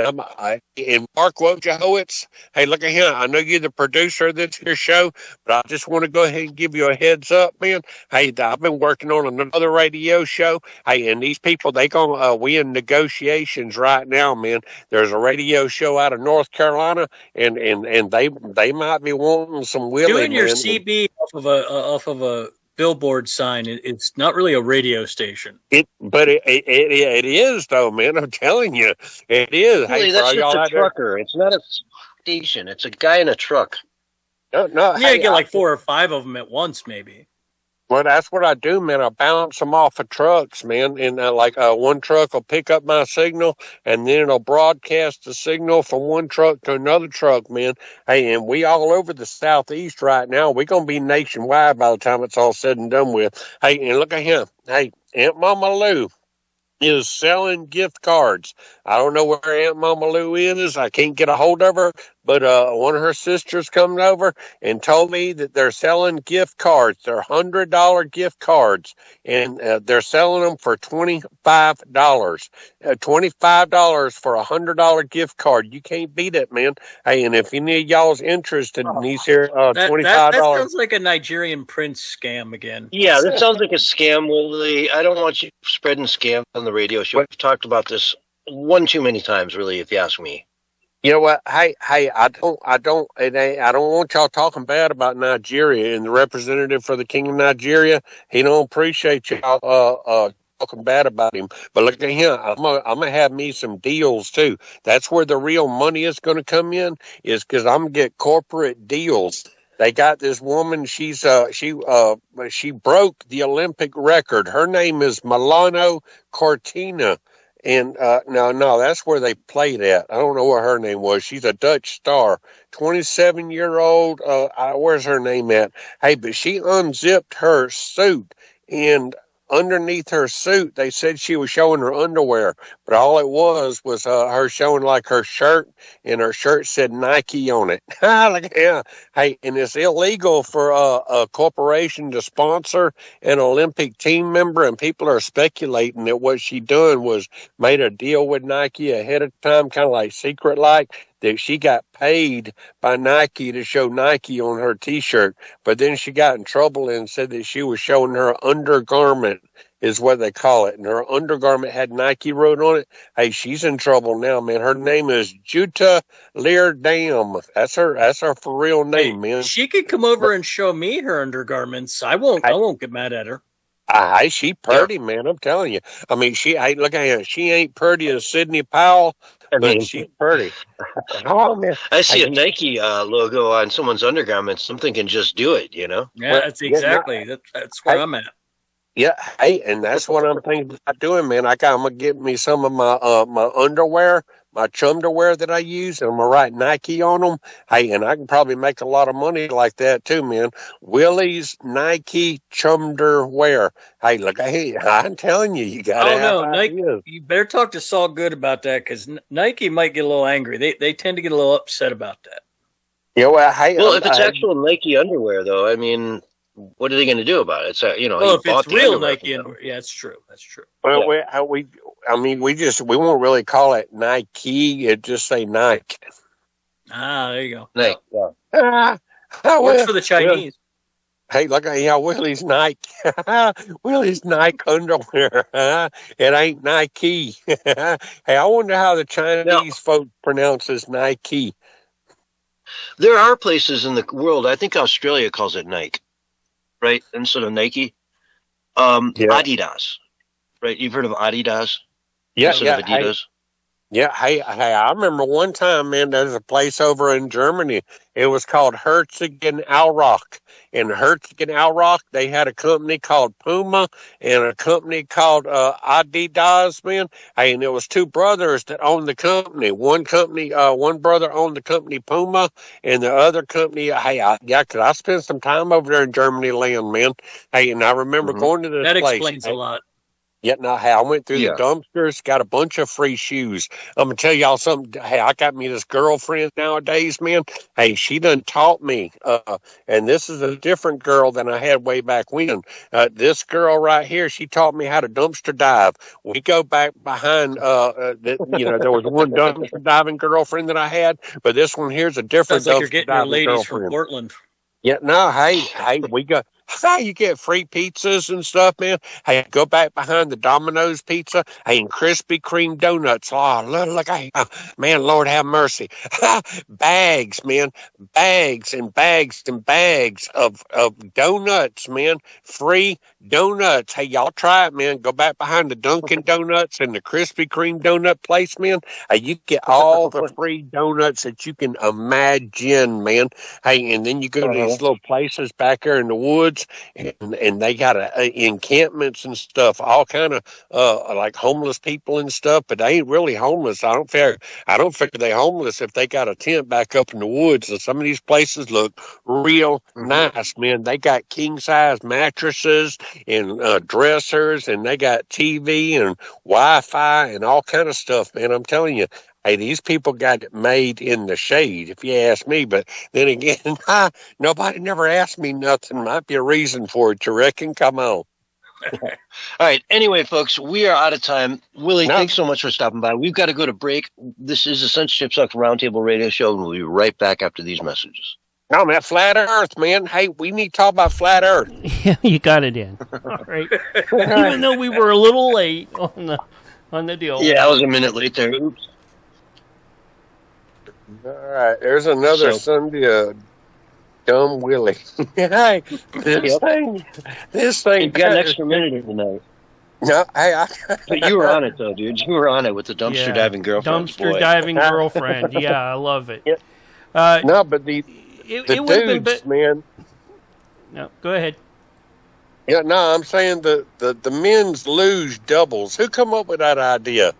Mark Wojciechowicz. Hey, look at him. I know you're the producer of this here show, but I just want to go ahead and give you a heads up, man. Hey, I've been working on another radio show. Hey, and these people, we in negotiations right now, man. There's a radio show out of North Carolina, and they might be wanting some Willie, doing your man. CB off of a billboard sign. It's not really a radio station. But it is though, man. I'm telling you, it is. Really, hey, that's just a out trucker. It's not a station. It's a guy in a truck. No, Yeah, you get like 4 or 5 of them at once, maybe. Well, that's what I do, man. I bounce them off of trucks, man. And one truck will pick up my signal, and then it'll broadcast the signal from one truck to another truck, man. Hey, and we all over the Southeast right now. We're going to be nationwide by the time it's all said and done with. Hey, and look at him. Hey, Aunt Mama Lou is selling gift cards. I don't know where Aunt Mama Lou is. I can't get a hold of her, but one of her sisters come over and told me that they're selling gift cards. They're $100 gift cards, and they're selling them for $25. $25 for a $100 gift card. You can't beat it, man. Hey, and if any of y'all's interested in these here $25, that sounds like a Nigerian prince scam again. Yeah, that sounds like a scam, Willie. I don't want you spreading scams on the radio show. We've talked about this one too many times, really, if you ask me. You know what? Hey, I don't want y'all talking bad about Nigeria, and the representative for the King of Nigeria, he don't appreciate y'all talking bad about him. But look at him. I'm gonna have me some deals too. That's where the real money is gonna come in, is because I'm gonna get corporate deals. They got this woman. She broke the Olympic record. Her name is Milano Cortina. And no, that's where they played at. I don't know what her name was. She's a Dutch star, 27-year-old. Where's her name at? Hey, but she unzipped her suit, and underneath her suit, they said she was showing her underwear, but all it was her showing like her shirt, and her shirt said Nike on it. Yeah. Hey, and it's illegal for a corporation to sponsor an Olympic team member, and people are speculating that what she done was made a deal with Nike ahead of time, kind of like secret like, that she got paid by Nike to show Nike on her T-shirt, but then she got in trouble and said that she was showing her undergarment, is what they call it, and her undergarment had Nike wrote on it. Hey, she's in trouble now, man. Her name is Juta Leardam. That's her for real name, man. She could come over and show me her undergarments. I won't get mad at her. She pretty, man. I'm telling you. I mean, look at her. She ain't pretty as Sidney Powell, but she's pretty. Oh man, I see a Nike logo on someone's undergarments. I'm thinking, just do it, you know? Yeah, that's exactly. That's where I'm at. Yeah, hey, and that's what I'm thinking about doing, man. I'm gonna get me some of my my underwear, my chumderwear that I use, and I'm gonna write Nike on them. Hey, and I can probably make a lot of money like that too, man. Willie's Nike chumderwear. Hey, look, I'm telling you, you gotta have Nike. ideas. You better talk to Saul Good about that, because Nike might get a little angry. They tend to get a little upset about that. Yeah, well, if it's actual Nike underwear, though, I mean, what are they going to do about it? It's well, if it's real Nike underwear, yeah, it's true. That's true. Well, yeah. we won't really call it Nike. It just say Nike. There you go. Nike. Yeah. Works for the Chinese. Hey, look, Willie's Nike. Willie's Nike underwear. It ain't Nike. Hey, I wonder how the Chinese folk pronounces Nike. There are places in the world, I think Australia calls it Nike, right? Instead of Nike. Adidas, right? You've heard of Adidas? Yeah, instead yeah. of Adidas. Yeah, hey, I remember one time, man, there's a place over in Germany. It was called Herzogenaurach. In Herzogenaurach, they had a company called Puma and a company called Adidas, man. Hey, and it was two brothers that owned the company. One brother owned the company Puma, and the other company, because I spent some time over there in Germany land, man. Hey, and I remember going to this That place. explains a lot. Yeah, no, hey, I went through Yeah. the dumpsters, got a bunch of free shoes. I'm gonna tell y'all something. Hey, I got me this girlfriend nowadays, man. Hey, she done taught me, and this is a different girl than I had way back when. This girl right here, she taught me how to dumpster dive. We go back behind, there was one dumpster diving girlfriend that I had, but this one here's a different Sounds like you're dumpster getting your diving ladies from girlfriend. Portland. Yeah, no, hey, we got. Hey, you get free pizzas and stuff, man. Hey, go back behind the Domino's pizza. Hey, and Krispy Kreme donuts. Oh, look, man, Lord have mercy. Bags, man, bags and bags and bags of donuts, man. Free donuts. Hey, y'all try it, man. Go back behind the Dunkin' Donuts and the Krispy Kreme donut place, man. Hey, you get all the free donuts that you can imagine, man. Hey, and then you go to these little places back there in the woods, and they got encampments and stuff, all kind of like homeless people and stuff, but they ain't really homeless. I don't figure they homeless if they got a tent back up in the woods. And some of these places look real nice, man. They got king size mattresses and dressers, and they got TV and Wi-Fi and all kind of stuff, man. I'm telling you. Hey, these people got it made in the shade, if you ask me. But then again, nobody never asked me nothing. Might be a reason for it, you reckon? Come on. All right. Anyway, folks, we are out of time. Willie, thanks so much for stopping by. We've got to go to break. This is the Censorship Sucks Roundtable Radio Show, and we'll be right back after these messages. No, man, flat Earth, man. Hey, we need to talk about flat Earth. Yeah, you got it in. All right. Even though we were a little late on the deal. Yeah, I was a minute late there. Oops. All right, there's another Sunday, dumb Willie. Hey, this thing. You got an extra minute tonight. No, hey, but you were on it though, dude. You were on it with the dumpster diving girlfriend. Diving girlfriend. Yeah, I love it. No, but the dudes, man. No, go ahead. Yeah, no, I'm saying the men's luge doubles. Who come up with that idea?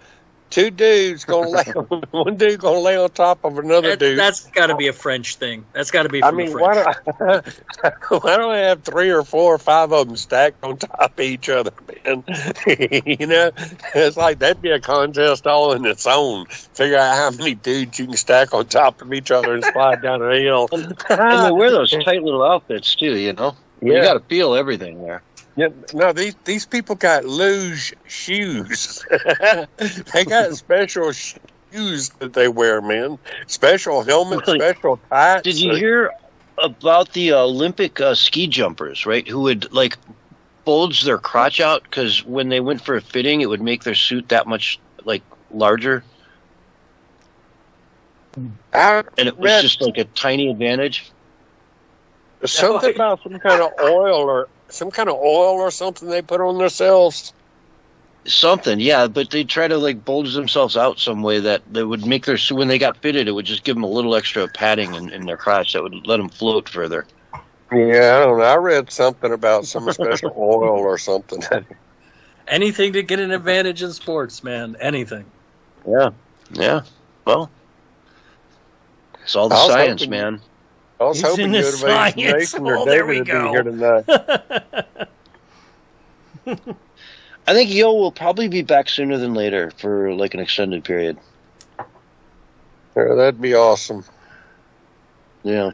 Two dudes gonna lay on one dude gonna lay on top of another dude. That's got to be a French thing. That's got to be. From the French. Why don't I have 3 or 4 or 5 of them stacked on top of each other, man? You know, it's like that'd be a contest all in its own. Figure out how many dudes you can stack on top of each other and slide down a hill. And they wear those tight little outfits too, you know. Yeah. You got to feel everything there. Yeah, no, these people got luge shoes. They got special shoes that they wear, man. Special helmets, special tights. Did you hear about the Olympic ski jumpers, right? Who would like bulge their crotch out because when they went for a fitting, it would make their suit that much like larger. And it was just like a tiny advantage. Something about some kind of oil or something they put on themselves. Something, yeah, but they try to like bulge themselves out some way that they would make their suit when they got fitted. It would just give them a little extra padding in their crotch that would let them float further. Yeah, I don't know. I read something about some special oil or something. Anything to get an advantage in sports, man. Anything. Yeah. Well, it's all the science, man. I was hoping you would have Jason or David to be here tonight. I think Yo will probably be back sooner than later for like an extended period. Yeah, that'd be awesome. Yeah.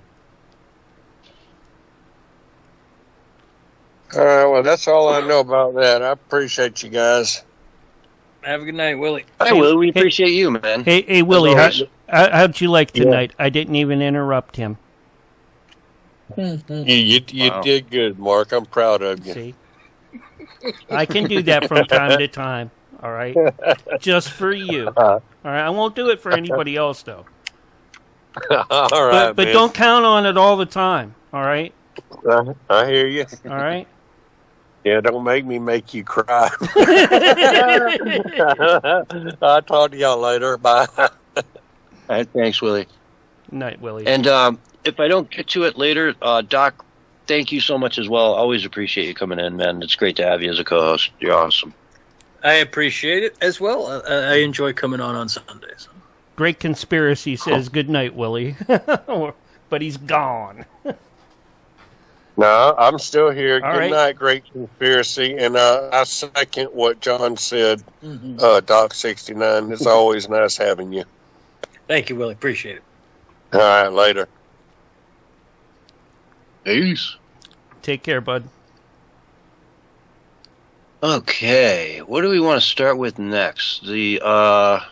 All right, well, that's all I know about that. I appreciate you guys. Have a good night, Willie. Hi, Willie. We appreciate you, man. Hey, Willie, how'd you like tonight? Yeah. I didn't even interrupt him. You did good, Mark. I'm proud of you. See? I can do that from time to time, all right? Just for you. All right, I won't do it for anybody else, though. All right, but don't count on it all the time, all right? I hear you. All right? Yeah, don't make me make you cry. I'll talk to y'all later. Bye. All right, thanks, Willie. Night, Willie. And if I don't get to it later, Doc, thank you so much as well. Always appreciate you coming in, man. It's great to have you as a co-host. You're awesome. I appreciate it as well. I enjoy coming on Sundays. Great Conspiracy says, good night, Willie. But he's gone. No, I'm still here. All Good right. night, Great Conspiracy. And I second what John said, Doc 69. It's always nice having you. Thank you, Willie. Appreciate it. All right, later. Peace. Take care, bud. Okay, what do we want to start with next? The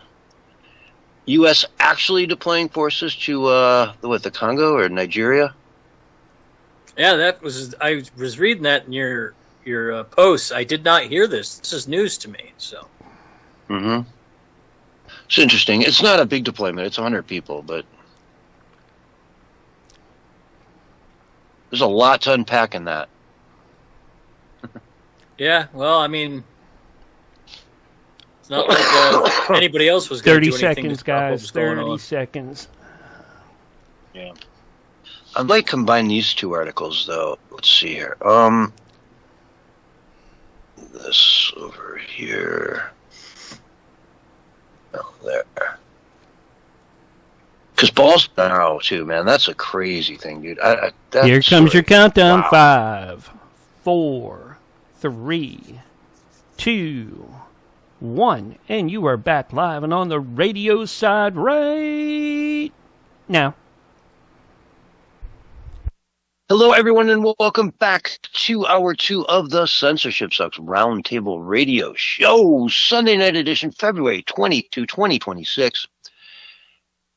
U.S. actually deploying forces to the Congo or Nigeria? Yeah, I was reading that in your posts. I did not hear this. This is news to me. So. Mm-hmm. It's interesting. It's not a big deployment. It's 100 people, but there's a lot to unpack in that. Yeah, well, I mean, it's not like anybody else was going to 30 do anything seconds, to stop what guys. was going 30 on. seconds. Yeah. I'd like to combine these two articles, though. Let's see here. This over here. Oh, there. Because Bolsonaro, too, man. That's a crazy thing, dude. Here comes your countdown. Wow. 5, 4, 3, 2, 1. And you are back live and on the radio side right now. Hello, everyone, and welcome back to Hour 2 of the Censorship Sucks Roundtable Radio Show, Sunday night edition, February 22, 2026.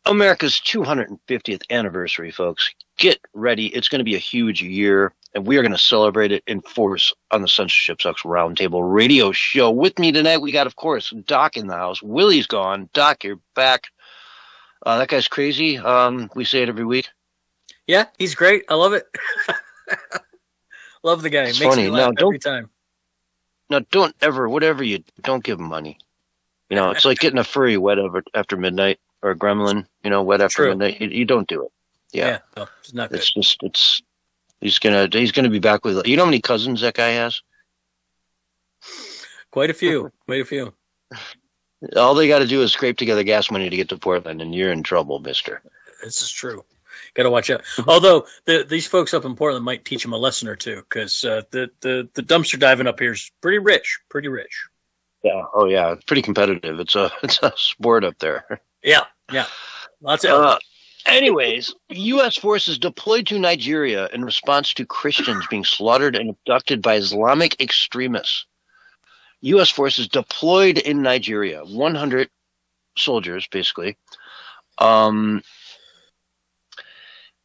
America's 250th anniversary, folks. Get ready. It's going to be a huge year, and we are going to celebrate it in force on the Censorship Sucks Roundtable Radio Show. With me tonight, we got, of course, Doc in the house. Willie's gone. Doc, you're back. That guy's crazy. We say it every week. Yeah, he's great. I love it. Love the guy. It's Makes funny. me laugh Now, every time. Now, don't ever, whatever you, don't give him money. You know, it's like getting a furry wet after midnight, or a gremlin, wet after True. midnight. You don't do it. Yeah. No, it's not good. It's just, he's gonna be back with, you know how many cousins that guy has? Quite a few. Quite a few. All they got to do is scrape together gas money to get to Portland, and you're in trouble, mister. This is true. Got to watch out. Although these folks up in Portland might teach him a lesson or two, because the dumpster diving up here is pretty rich. Pretty rich. Yeah. Oh yeah. It's pretty competitive. It's a sport up there. Yeah. Lots of. Anyways, U.S. forces deployed to Nigeria in response to Christians being slaughtered and abducted by Islamic extremists. U.S. forces deployed in Nigeria, 100 soldiers, basically.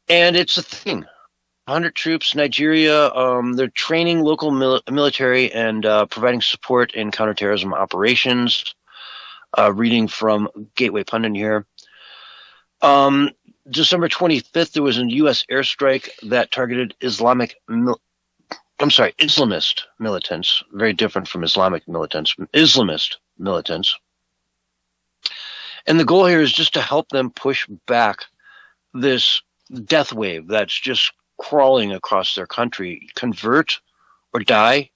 And it's a thing. 100 troops, Nigeria. They're training local military and providing support in counterterrorism operations. Reading from Gateway Pundit here. December 25th, there was a U.S. airstrike that targeted Islamist militants. Very different from Islamic militants. Islamist militants. And the goal here is just to help them push back this death wave that's just crawling across their country. Convert or die.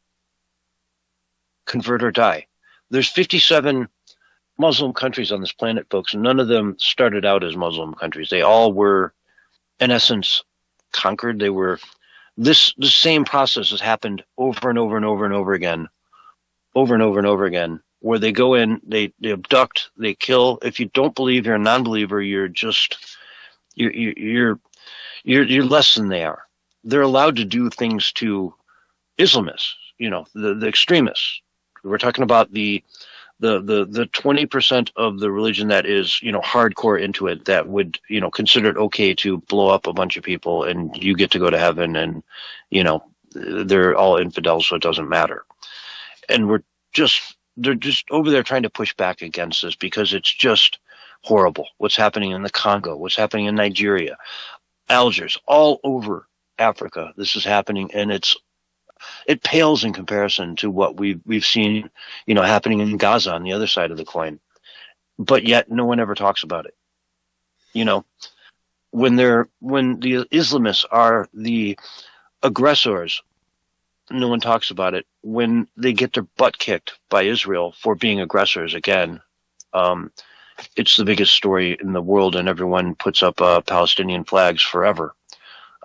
Convert or die. There's 57 Muslim countries on this planet, folks, and none of them started out as Muslim countries. They all were, in essence, conquered. They were this same process has happened over and over and over and over again, where they go in, they abduct, they kill. If you don't believe, you're a non-believer. You're just you're less than they are. They're allowed to do things to Islamists, the extremists. We're talking about the 20% of the religion that is, hardcore into it, that would, consider it okay to blow up a bunch of people and you get to go to heaven, and, they're all infidels, so it doesn't matter. And they're just over there trying to push back against this because it's just horrible. What's happening in the Congo, what's happening in Nigeria, Algiers, all over Africa. This is happening, and it's it pales in comparison to what we've seen, happening in Gaza on the other side of the coin. But yet no one ever talks about it. When the Islamists are the aggressors, no one talks about it. When they get their butt kicked by Israel for being aggressors again, it's the biggest story in the world, and everyone puts up Palestinian flags forever.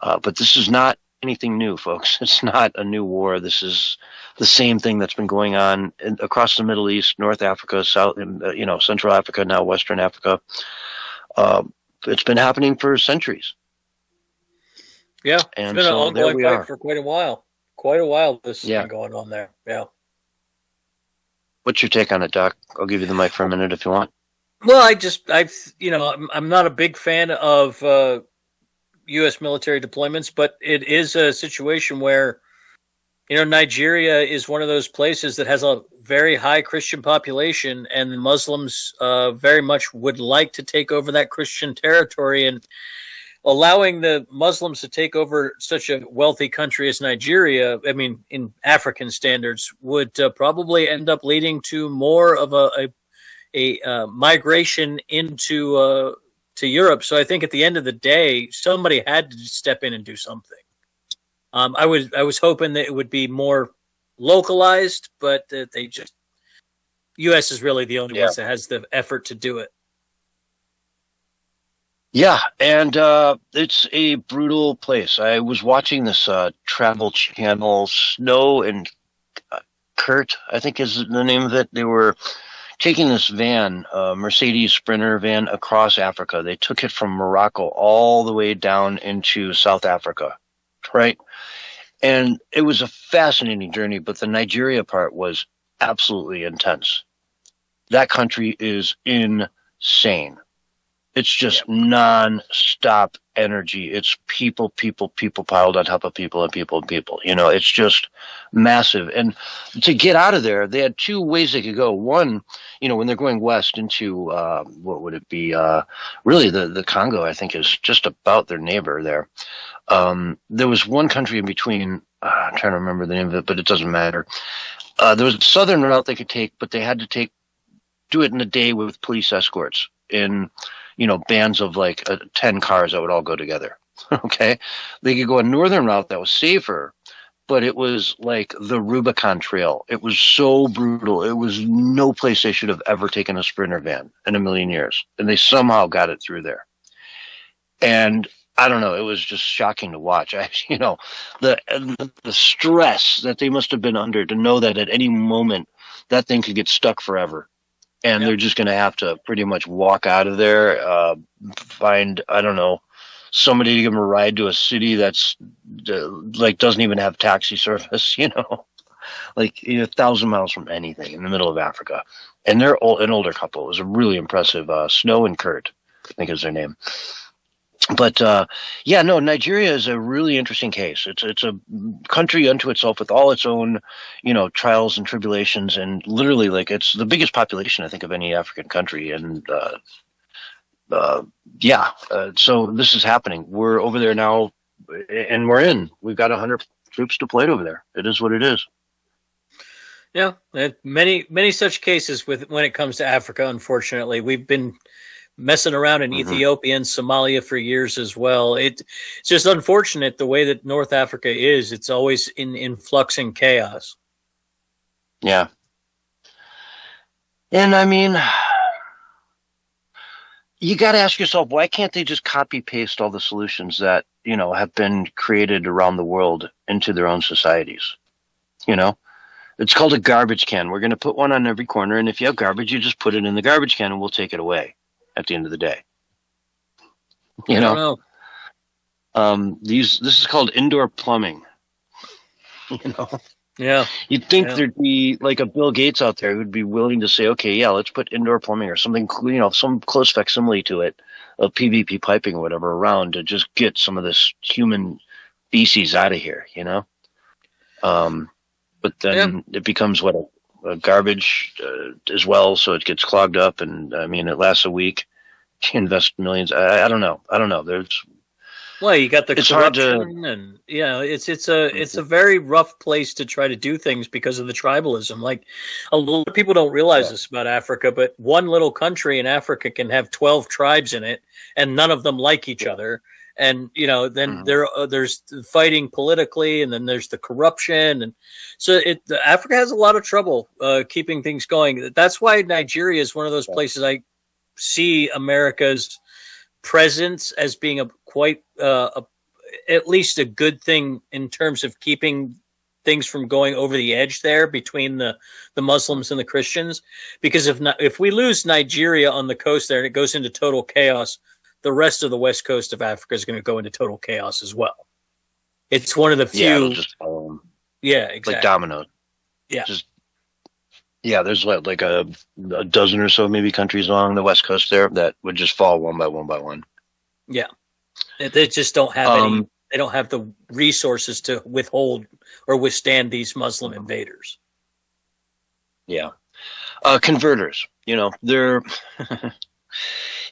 But this is not anything new, folks. It's not a new war. This is the same thing that's been going on across the Middle East, North Africa, South, Central Africa, now Western Africa. It's been happening for centuries. Yeah, and it's been so an ongoing fight are. for quite a while. Quite a while this has been going on there. Yeah. What's your take on it, Doc? I'll give you the mic for a minute if you want. Well, I'm not a big fan of U.S. military deployments, but it is a situation where, Nigeria is one of those places that has a very high Christian population, and the Muslims very much would like to take over that Christian territory, and allowing the Muslims to take over such a wealthy country as Nigeria, I mean, in African standards, would probably end up leading to more of a migration into to Europe. So I think at the end of the day, somebody had to step in and do something. I was hoping that it would be more localized, but U.S. is really the only one that has the effort to do it. Yeah, and it's a brutal place. I was watching this travel channel, Snow and Kurt, I think is the name of it. They were taking this van, Mercedes Sprinter van, across Africa. They took it from Morocco all the way down into South Africa, right? And it was a fascinating journey, but the Nigeria part was absolutely intense. That country is insane. It's just non-stop energy. It's people piled on top of people and people and people. It's just massive. And to get out of there, they had two ways they could go. One, when they're going west into, what would it be? Really the Congo, I think, is just about their neighbor there. There was one country in between. I'm trying to remember the name of it, but it doesn't matter. There was a southern route they could take, but they had to do it in a day with police escorts in, bands of like 10 cars that would all go together. Okay. They could go a northern route that was safer, but it was like the Rubicon Trail. It was so brutal. It was no place they should have ever taken a Sprinter van in a million years. And they somehow got it through there. And I don't know. It was just shocking to watch. The stress that they must have been under to know that at any moment that thing could get stuck forever. And they're just going to have to pretty much walk out of there, find, I don't know, somebody to give them a ride to a city that's doesn't even have taxi service, like 1,000 miles from anything in the middle of Africa. And they're an older couple. It was a really impressive, Snow and Kurt, I think is their name. But Nigeria is a really interesting case. It's a country unto itself with all its own, trials and tribulations, and literally it's the biggest population I think of any African country. And so this is happening. We're over there now, and we've got 100 troops deployed over there. It is what it is. Yeah, many such cases when it comes to Africa. Unfortunately, we've been messing around in Ethiopia and Somalia for years as well. It's just unfortunate the way that North Africa is. It's always in flux and chaos. Yeah. And I mean, you got to ask yourself, why can't they just copy paste all the solutions that, have been created around the world into their own societies? It's called a garbage can. We're going to put one on every corner. And if you have garbage, you just put it in the garbage can and we'll take it away at the end of the day. I don't know. This is called indoor plumbing. Yeah. You'd think there'd be like a Bill Gates out there who'd be willing to say, okay, yeah, let's put indoor plumbing or something, some close facsimile to it of PVP piping or whatever around to just get some of this human feces out of here, But then it becomes a garbage as well, so it gets clogged up, and I mean it lasts a week. You invest millions. I don't know. Well, you got the It's hard to- corruption, and it's a very rough place to try to do things because of the tribalism. Like, a lot of people don't realize this about Africa, but one little country in Africa can have 12 tribes in it, and none of them like each other. And then there's fighting politically, and then there's the corruption, and so Africa has a lot of trouble keeping things going. That's why Nigeria is one of those places I see America's presence as being at least a good thing in terms of keeping things from going over the edge there between the Muslims and the Christians. Because if we lose Nigeria on the coast there and it goes into total chaos, the rest of the west coast of Africa is going to go into total chaos as well. It's one of the few. Yeah, exactly. Like dominoes. Yeah. There's like a dozen or so maybe countries along the west coast there that would just fall one by one. Yeah. They just don't have any. They don't have the resources to withhold or withstand these Muslim invaders. Yeah. Converters, they're,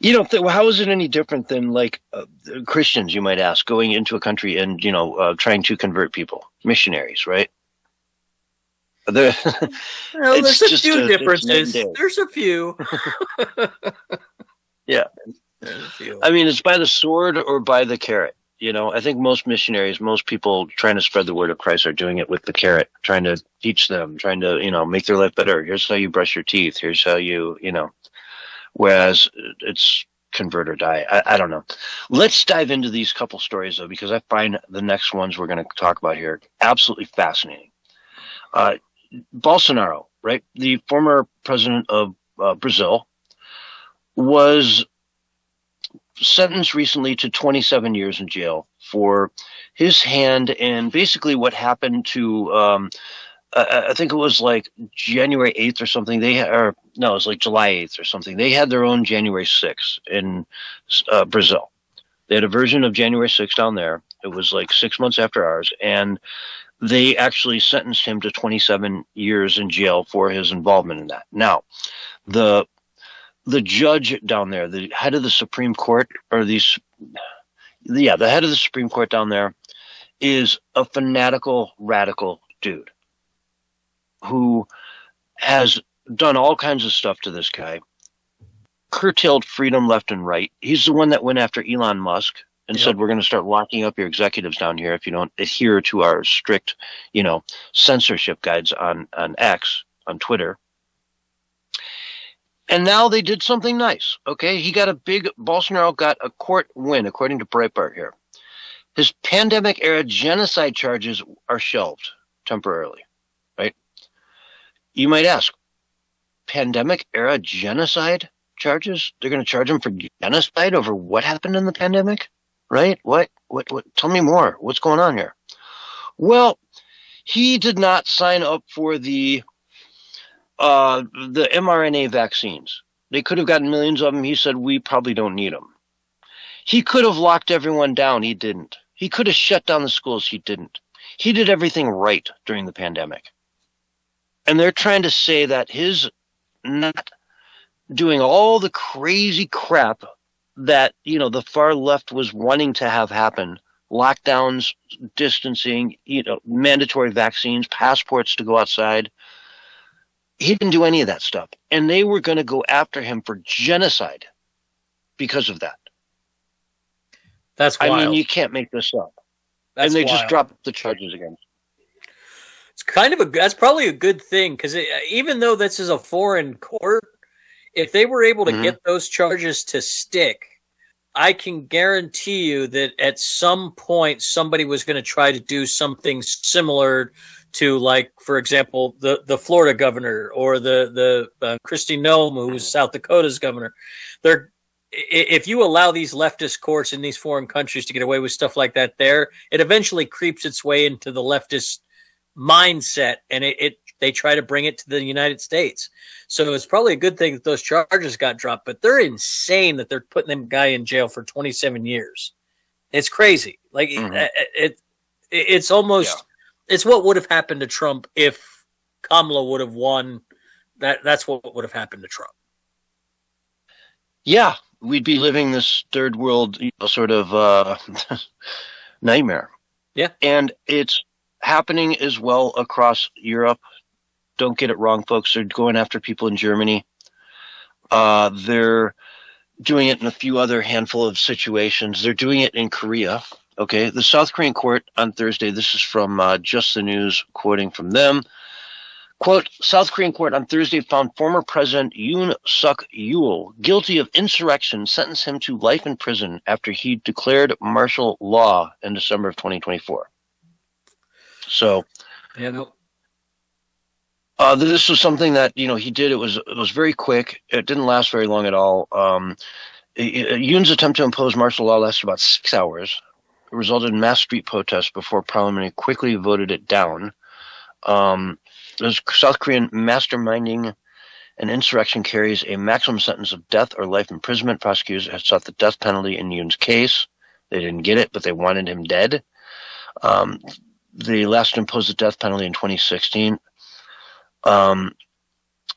how is it any different than like Christians, you might ask, going into a country and, trying to convert people, missionaries, right? There's a few differences. There's a few. Yeah. I mean, it's by the sword or by the carrot. I think most missionaries, most people trying to spread the word of Christ are doing it with the carrot, trying to teach them, trying to, make their life better. Here's how you brush your teeth. Here's how you, whereas it's convert or die. I don't know. Let's dive into these couple stories, though, because I find the next ones we're going to talk about here absolutely fascinating. Bolsonaro, right? The former president of Brazil was sentenced recently to 27 years in jail for his hand and basically what happened to, I think it was like January 8th or something. It was like July 8th or something. They had their own January 6th in Brazil. They had a version of January 6th down there. It was like 6 months after ours. And they actually sentenced him to 27 years in jail for his involvement in that. Now, the judge down there, the head of the Supreme Court, the head of the Supreme Court down there is a fanatical, radical dude who has done all kinds of stuff to this guy, curtailed freedom left and right. He's the one that went after Elon Musk and said, we're going to start locking up your executives down here if you don't adhere to our strict, censorship guides on X, on Twitter. And now they did something nice, okay? Bolsonaro got a court win, according to Breitbart here. His pandemic-era genocide charges are shelved temporarily, right? You might ask, pandemic-era genocide charges? They're going to charge him for genocide over what happened in the pandemic, right? What? Tell me more. What's going on here? Well, he did not sign up for the mRNA vaccines. They could have gotten millions of them. He said, we probably don't need them. He could have locked everyone down. He didn't. He could have shut down the schools. He didn't. He did everything right during the pandemic. And they're trying to say that his not doing all the crazy crap that, the far left was wanting to have happen, lockdowns, distancing, mandatory vaccines, passports to go outside. He didn't do any of that stuff. And they were going to go after him for genocide because of that. That's wild. I mean, you can't make this up. And they just dropped the charges again. It's that's probably a good thing, because even though this is a foreign court, if they were able to get those charges to stick, I can guarantee you that at some point somebody was going to try to do something similar to, like, for example, the Florida governor or the Kristi Noem, who's South Dakota's governor. If you allow these leftist courts in these foreign countries to get away with stuff like that there, it eventually creeps its way into the leftist mindset, and they try to bring it to the United States. So it's probably a good thing that those charges got dropped, but they're insane that they're putting them guy in jail for 27 years. It's crazy. Like it's almost it's what would have happened to Trump if Kamala would have won. That's what would have happened to Trump. Yeah, we'd be living this third world sort of nightmare. Yeah. And it's happening as well across Europe. Don't get it wrong, folks. They're going after people in Germany. They're doing it in a few other handful of situations. They're doing it in Korea. Okay. The South Korean court on Thursday, this is from Just the News, quoting from them. Quote, South Korean court on Thursday found former President Yoon Suk Yeol guilty of insurrection, sentenced him to life in prison after he declared martial law in December of 2024. So, this was something that, he did. It was very quick. It didn't last very long at all. Yoon's attempt to impose martial law lasted about 6 hours. It resulted in mass street protests before Parliament quickly voted it down. The South Korean masterminding an insurrection carries a maximum sentence of death or life imprisonment. Prosecutors have sought the death penalty in Yoon's case. They didn't get it, but they wanted him dead. They last imposed the death penalty in 2016.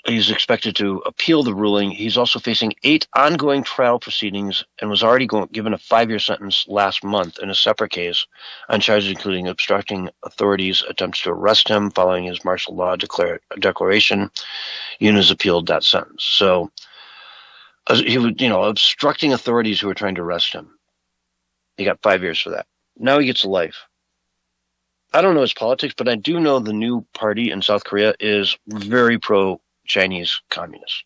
He's expected to appeal the ruling. He's also facing 8 ongoing trial proceedings and was already given a 5-year sentence last month in a separate case on charges including obstructing authorities' attempts to arrest him following his martial law declaration. Yoon has appealed that sentence. So he was, obstructing authorities who were trying to arrest him. He got 5 years for that. Now he gets life. I don't know his politics, but I do know the new party in South Korea is very pro-Chinese communist.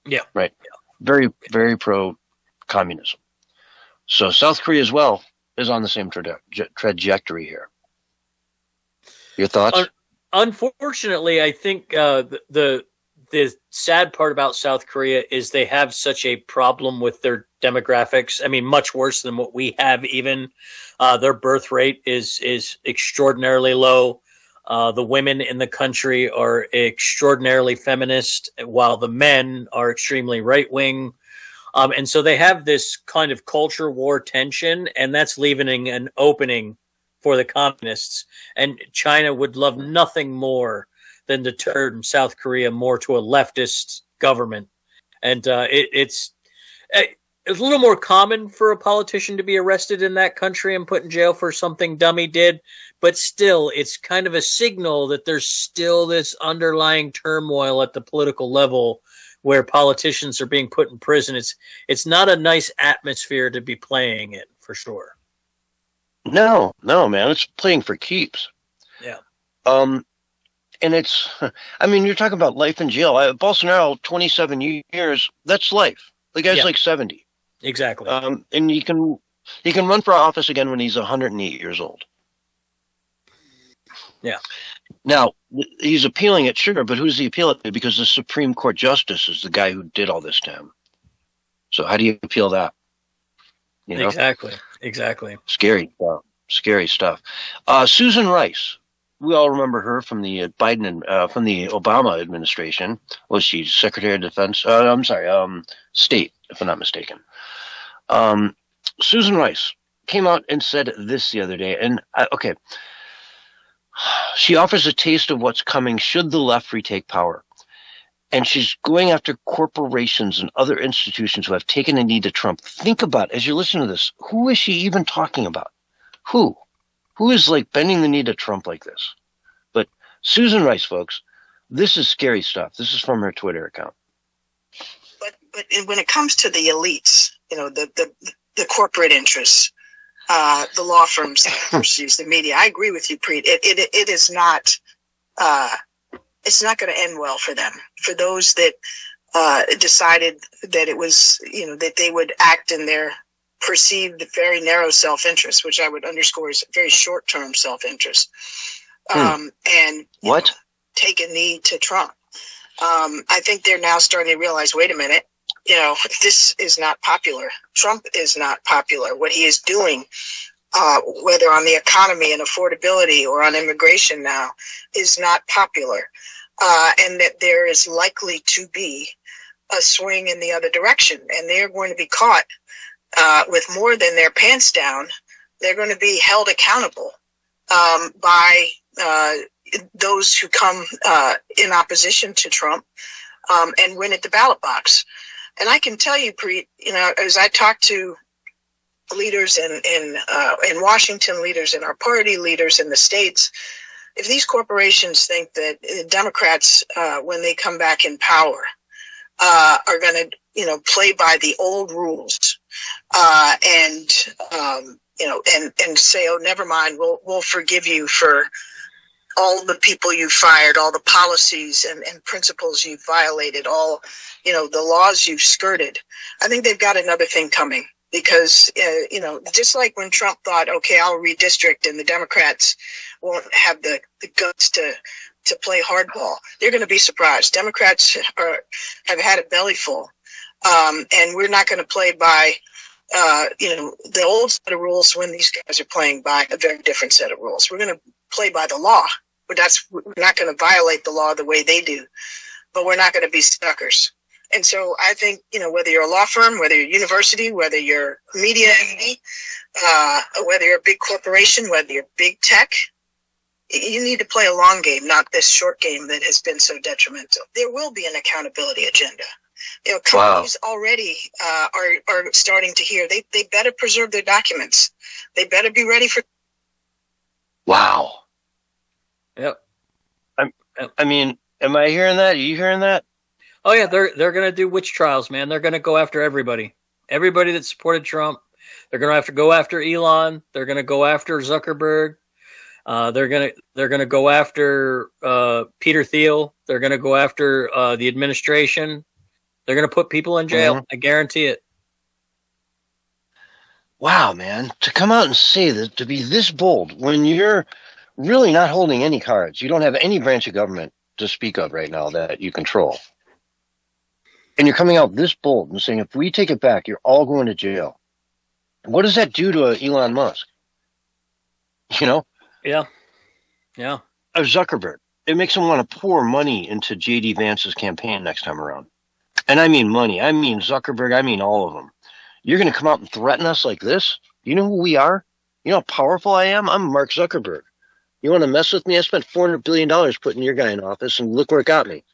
Yeah. Right. Very, very pro-communism. So South Korea as well is on the same trajectory here. Your thoughts? Unfortunately, I think the sad part about South Korea is they have such a problem with their demographics. I mean, much worse than what we have even. Their birth rate is extraordinarily low. The women in the country are extraordinarily feminist, while the men are extremely right-wing. And so they have this kind of culture war tension, and that's leaving an opening for the communists. And China would love nothing more than to turn South Korea more to a leftist government. And it's a little more common for a politician to be arrested in that country and put in jail for something dumb he did. But still, it's kind of a signal that there's still this underlying turmoil at the political level where politicians are being put in prison. It's not a nice atmosphere to be playing in, for sure. No, man. It's playing for keeps. Yeah. And it's, you're talking about life in jail. Bolsonaro, 27 years, that's life. The guy's like 70. Exactly. And he can run for office again when he's 108 years old. Yeah. Now, he's appealing it, sure, but who's he appealing to? Because the Supreme Court Justice is the guy who did all this to him. So how do you appeal that? Exactly. Scary stuff. Susan Rice. We all remember her from the from the Obama administration. Was she Secretary of Defense? State, if I'm not mistaken. Susan Rice came out and said this the other day, and she offers a taste of what's coming should the left retake power. And she's going after corporations and other institutions who have taken a knee to Trump. Think about, as you listen to this, who is she even talking about? Who is bending the knee to Trump like this? But Susan Rice, folks, this is scary stuff. This is from her Twitter account. But when it comes to the elites, the corporate interests, the law firms, the media, I agree with you, Preet. It is not. It's not going to end well for them. For those that decided that it was, that they would act in their perceived very narrow self-interest, which I would underscore is very short-term self-interest, and take a knee to Trump. I think they're now starting to realize, wait a minute, this is not popular. Trump is not popular. What he is doing, whether on the economy and affordability or on immigration now, is not popular. And that there is likely to be a swing in the other direction. And they're going to be caught with more than their pants down. They're going to be held accountable by those who come in opposition to Trump and win at the ballot box. And I can tell you, Preet, as I talk to leaders in Washington, leaders in our party, leaders in the states, if these corporations think that Democrats, when they come back in power, are going to, play by the old rules, and say, oh, never mind, we'll forgive you for all the people you fired, all the policies and principles you violated, all, the laws you've skirted. I think they've got another thing coming because, just like when Trump thought, okay, I'll redistrict and the Democrats won't have the guts to play hardball. They're going to be surprised. Democrats have had a belly full, and we're not going to play by the old set of rules when these guys are playing by a very different set of rules. We're going to play by the law, but we're not going to violate the law the way they do, but we're not going to be suckers. And so I think, whether you're a law firm, whether you're a university, whether you're a media entity, whether you're a big corporation, whether you're big tech, you need to play a long game, not this short game that has been so detrimental. There will be an accountability agenda. Companies already are starting to hear they better preserve their documents. They better be ready for. Wow. Yep. I mean, am I hearing that? Are you hearing that? Oh yeah, they're going to do witch trials, man. They're going to go after everybody that supported Trump. They're going to have to go after Elon. They're going to go after Zuckerberg. They're gonna go after Peter Thiel. They're gonna go after the administration. They're gonna put people in jail. Mm-hmm. I guarantee it. Wow, man! To come out and say that, to be this bold when you're really not holding any cards, you don't have any branch of government to speak of right now that you control, and you're coming out this bold and saying, if we take it back, you're all going to jail. What does that do to Elon Musk? Yeah. Of Zuckerberg. It makes him want to pour money into J.D. Vance's campaign next time around. And I mean money. I mean Zuckerberg. I mean all of them. You're going to come out and threaten us like this? You know who we are? You know how powerful I am? I'm Mark Zuckerberg. You want to mess with me? I spent $400 billion putting your guy in office, and look where it got me.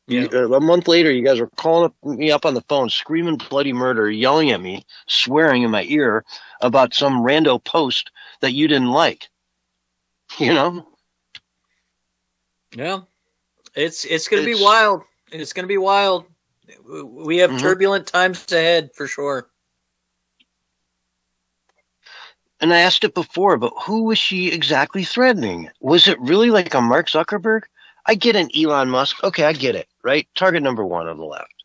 Yeah. A month later, you guys were calling me up on the phone, screaming bloody murder, yelling at me, swearing in my ear about some rando post that you didn't like. Yeah, it's going to be wild. It's going to be wild. We have turbulent times ahead for sure. And I asked it before, but who was she exactly threatening? Was it really like a Mark Zuckerberg? I get an Elon Musk. Okay, I get it, right? Target number one on the left.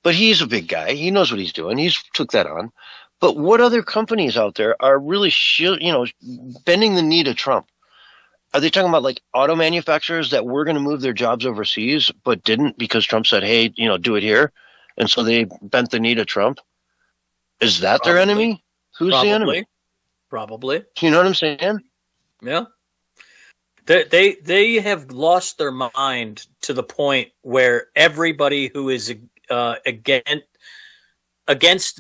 But he's a big guy. He knows what he's doing. He's took that on. But what other companies out there are really, bending the knee to Trump? Are they talking about like auto manufacturers that were going to move their jobs overseas but didn't because Trump said, hey, do it here? And so they bent the knee to Trump? Is that their enemy? Who's the enemy? Probably. You know what I'm saying? Yeah. They have lost their mind to the point where everybody who is against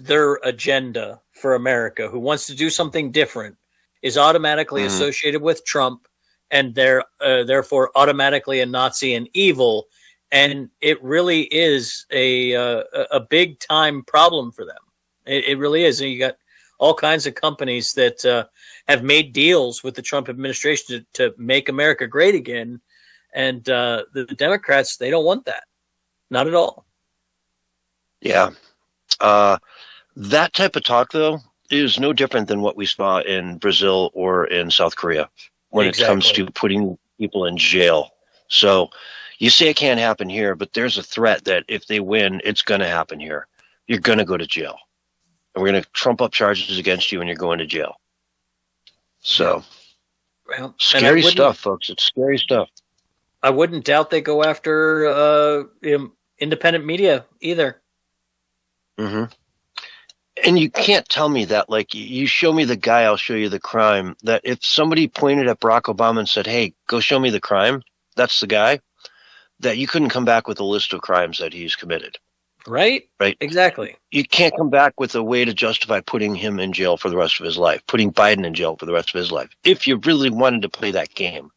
their agenda for America, who wants to do something different, is automatically associated with Trump. And they're therefore automatically a Nazi and evil, and it really is a big time problem for them. It really is. And you got all kinds of companies that have made deals with the Trump administration to make America great again, and the Democrats, they don't want that, not at all. Yeah, that type of talk though is no different than what we saw in Brazil or in South Korea. When it comes to putting people in jail. So you say it can't happen here, but there's a threat that if they win, it's going to happen here. You're going to go to jail. And we're going to trump up charges against you and you're going to jail. So scary stuff, folks. It's scary stuff. I wouldn't doubt they go after independent media either. Mm-hmm. And you can't tell me that, like, you show me the guy, I'll show you the crime. That if somebody pointed at Barack Obama and said, hey, go show me the crime, that's the guy, that you couldn't come back with a list of crimes that he's committed. Right? Right. Exactly. You can't come back with a way to justify putting him in jail for the rest of his life, putting Biden in jail for the rest of his life, if you really wanted to play that game.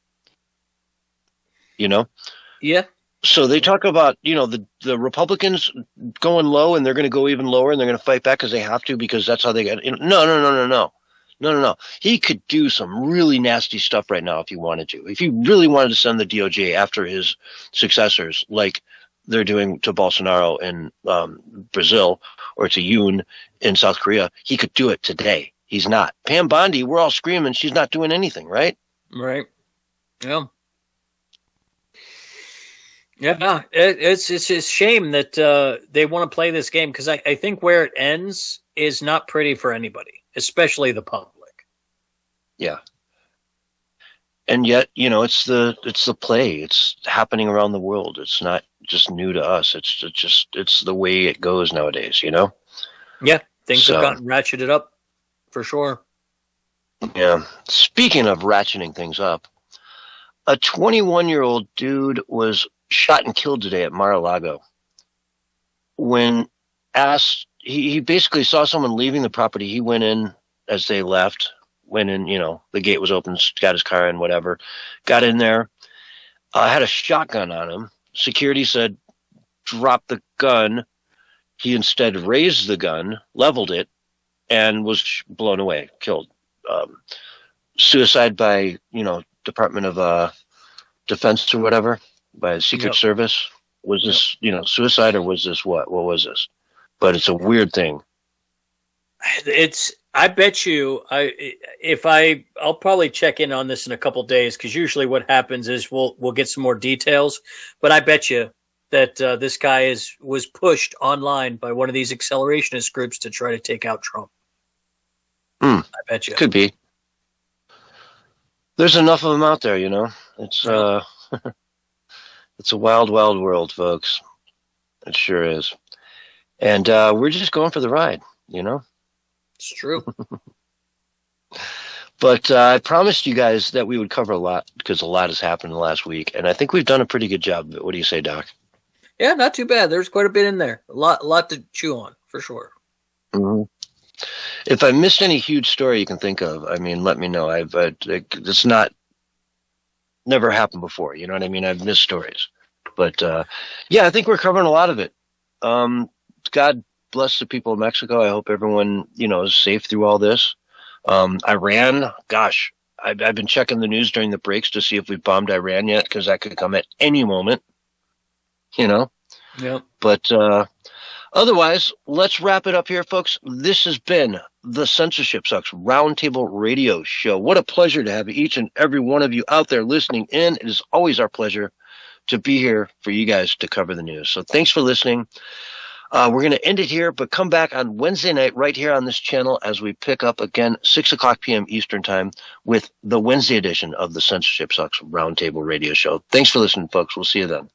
Yeah. So they talk about, the Republicans going low, and they're going to go even lower, and they're going to fight back because they have to, because that's how they get. No. He could do some really nasty stuff right now if he wanted to. If he really wanted to send the DOJ after his successors, like they're doing to Bolsonaro in Brazil or to Yoon in South Korea, he could do it today. He's not. Pam Bondi, we're all screaming she's not doing anything, right? Right. Yeah. Yeah, it's a shame that they want to play this game, because I think where it ends is not pretty for anybody, especially the public. Yeah. And yet, it's the play. It's happening around the world. It's not just new to us. It's the way it goes nowadays, Yeah, things have gotten ratcheted up for sure. Yeah. Speaking of ratcheting things up, a 21-year-old dude was shot and killed today at Mar-a-Lago. When asked, he basically saw someone leaving the property. He went in as they left, went in, the gate was open, got his car in, whatever, got in there, had a shotgun on him. Security said, drop the gun. He instead raised the gun, leveled it, and was blown away, killed. Suicide by, Department of Defense or whatever, by the Secret Service. Was this, suicide, or was this what? What was this? But it's a weird thing. I bet you, I'll probably check in on this in a couple days, because usually what happens is we'll get some more details. But I bet you that this guy was pushed online by one of these accelerationist groups to try to take out Trump. I bet you. Could be. There's enough of them out there, It's it's a wild, wild world, folks. It sure is. And we're just going for the ride, It's true. But I promised you guys that we would cover a lot, because a lot has happened in the last week, and I think we've done a pretty good job of it. What do you say, Doc? Yeah, not too bad. There's quite a bit in there. A lot to chew on, for sure. Mm-hmm. If I missed any huge story you can think of, let me know. It's never happened before. You know what I mean? I've missed stories, but I think we're covering a lot of it. God bless the people of Mexico. I hope everyone, is safe through all this. Iran, gosh, I've been checking the news during the breaks to see if we bombed Iran yet, because that could come at any moment. Yeah. But otherwise, let's wrap it up here, folks. This has been the Censorship Sucks Roundtable Radio Show. What a pleasure to have each and every one of you out there listening in. It is always our pleasure to be here for you guys to cover the news. So thanks for listening. We're going to end it here, but come back on Wednesday night right here on this channel as we pick up again 6:00 p.m. Eastern Time with the Wednesday edition of the Censorship Sucks Roundtable Radio Show. Thanks for listening, folks. We'll see you then.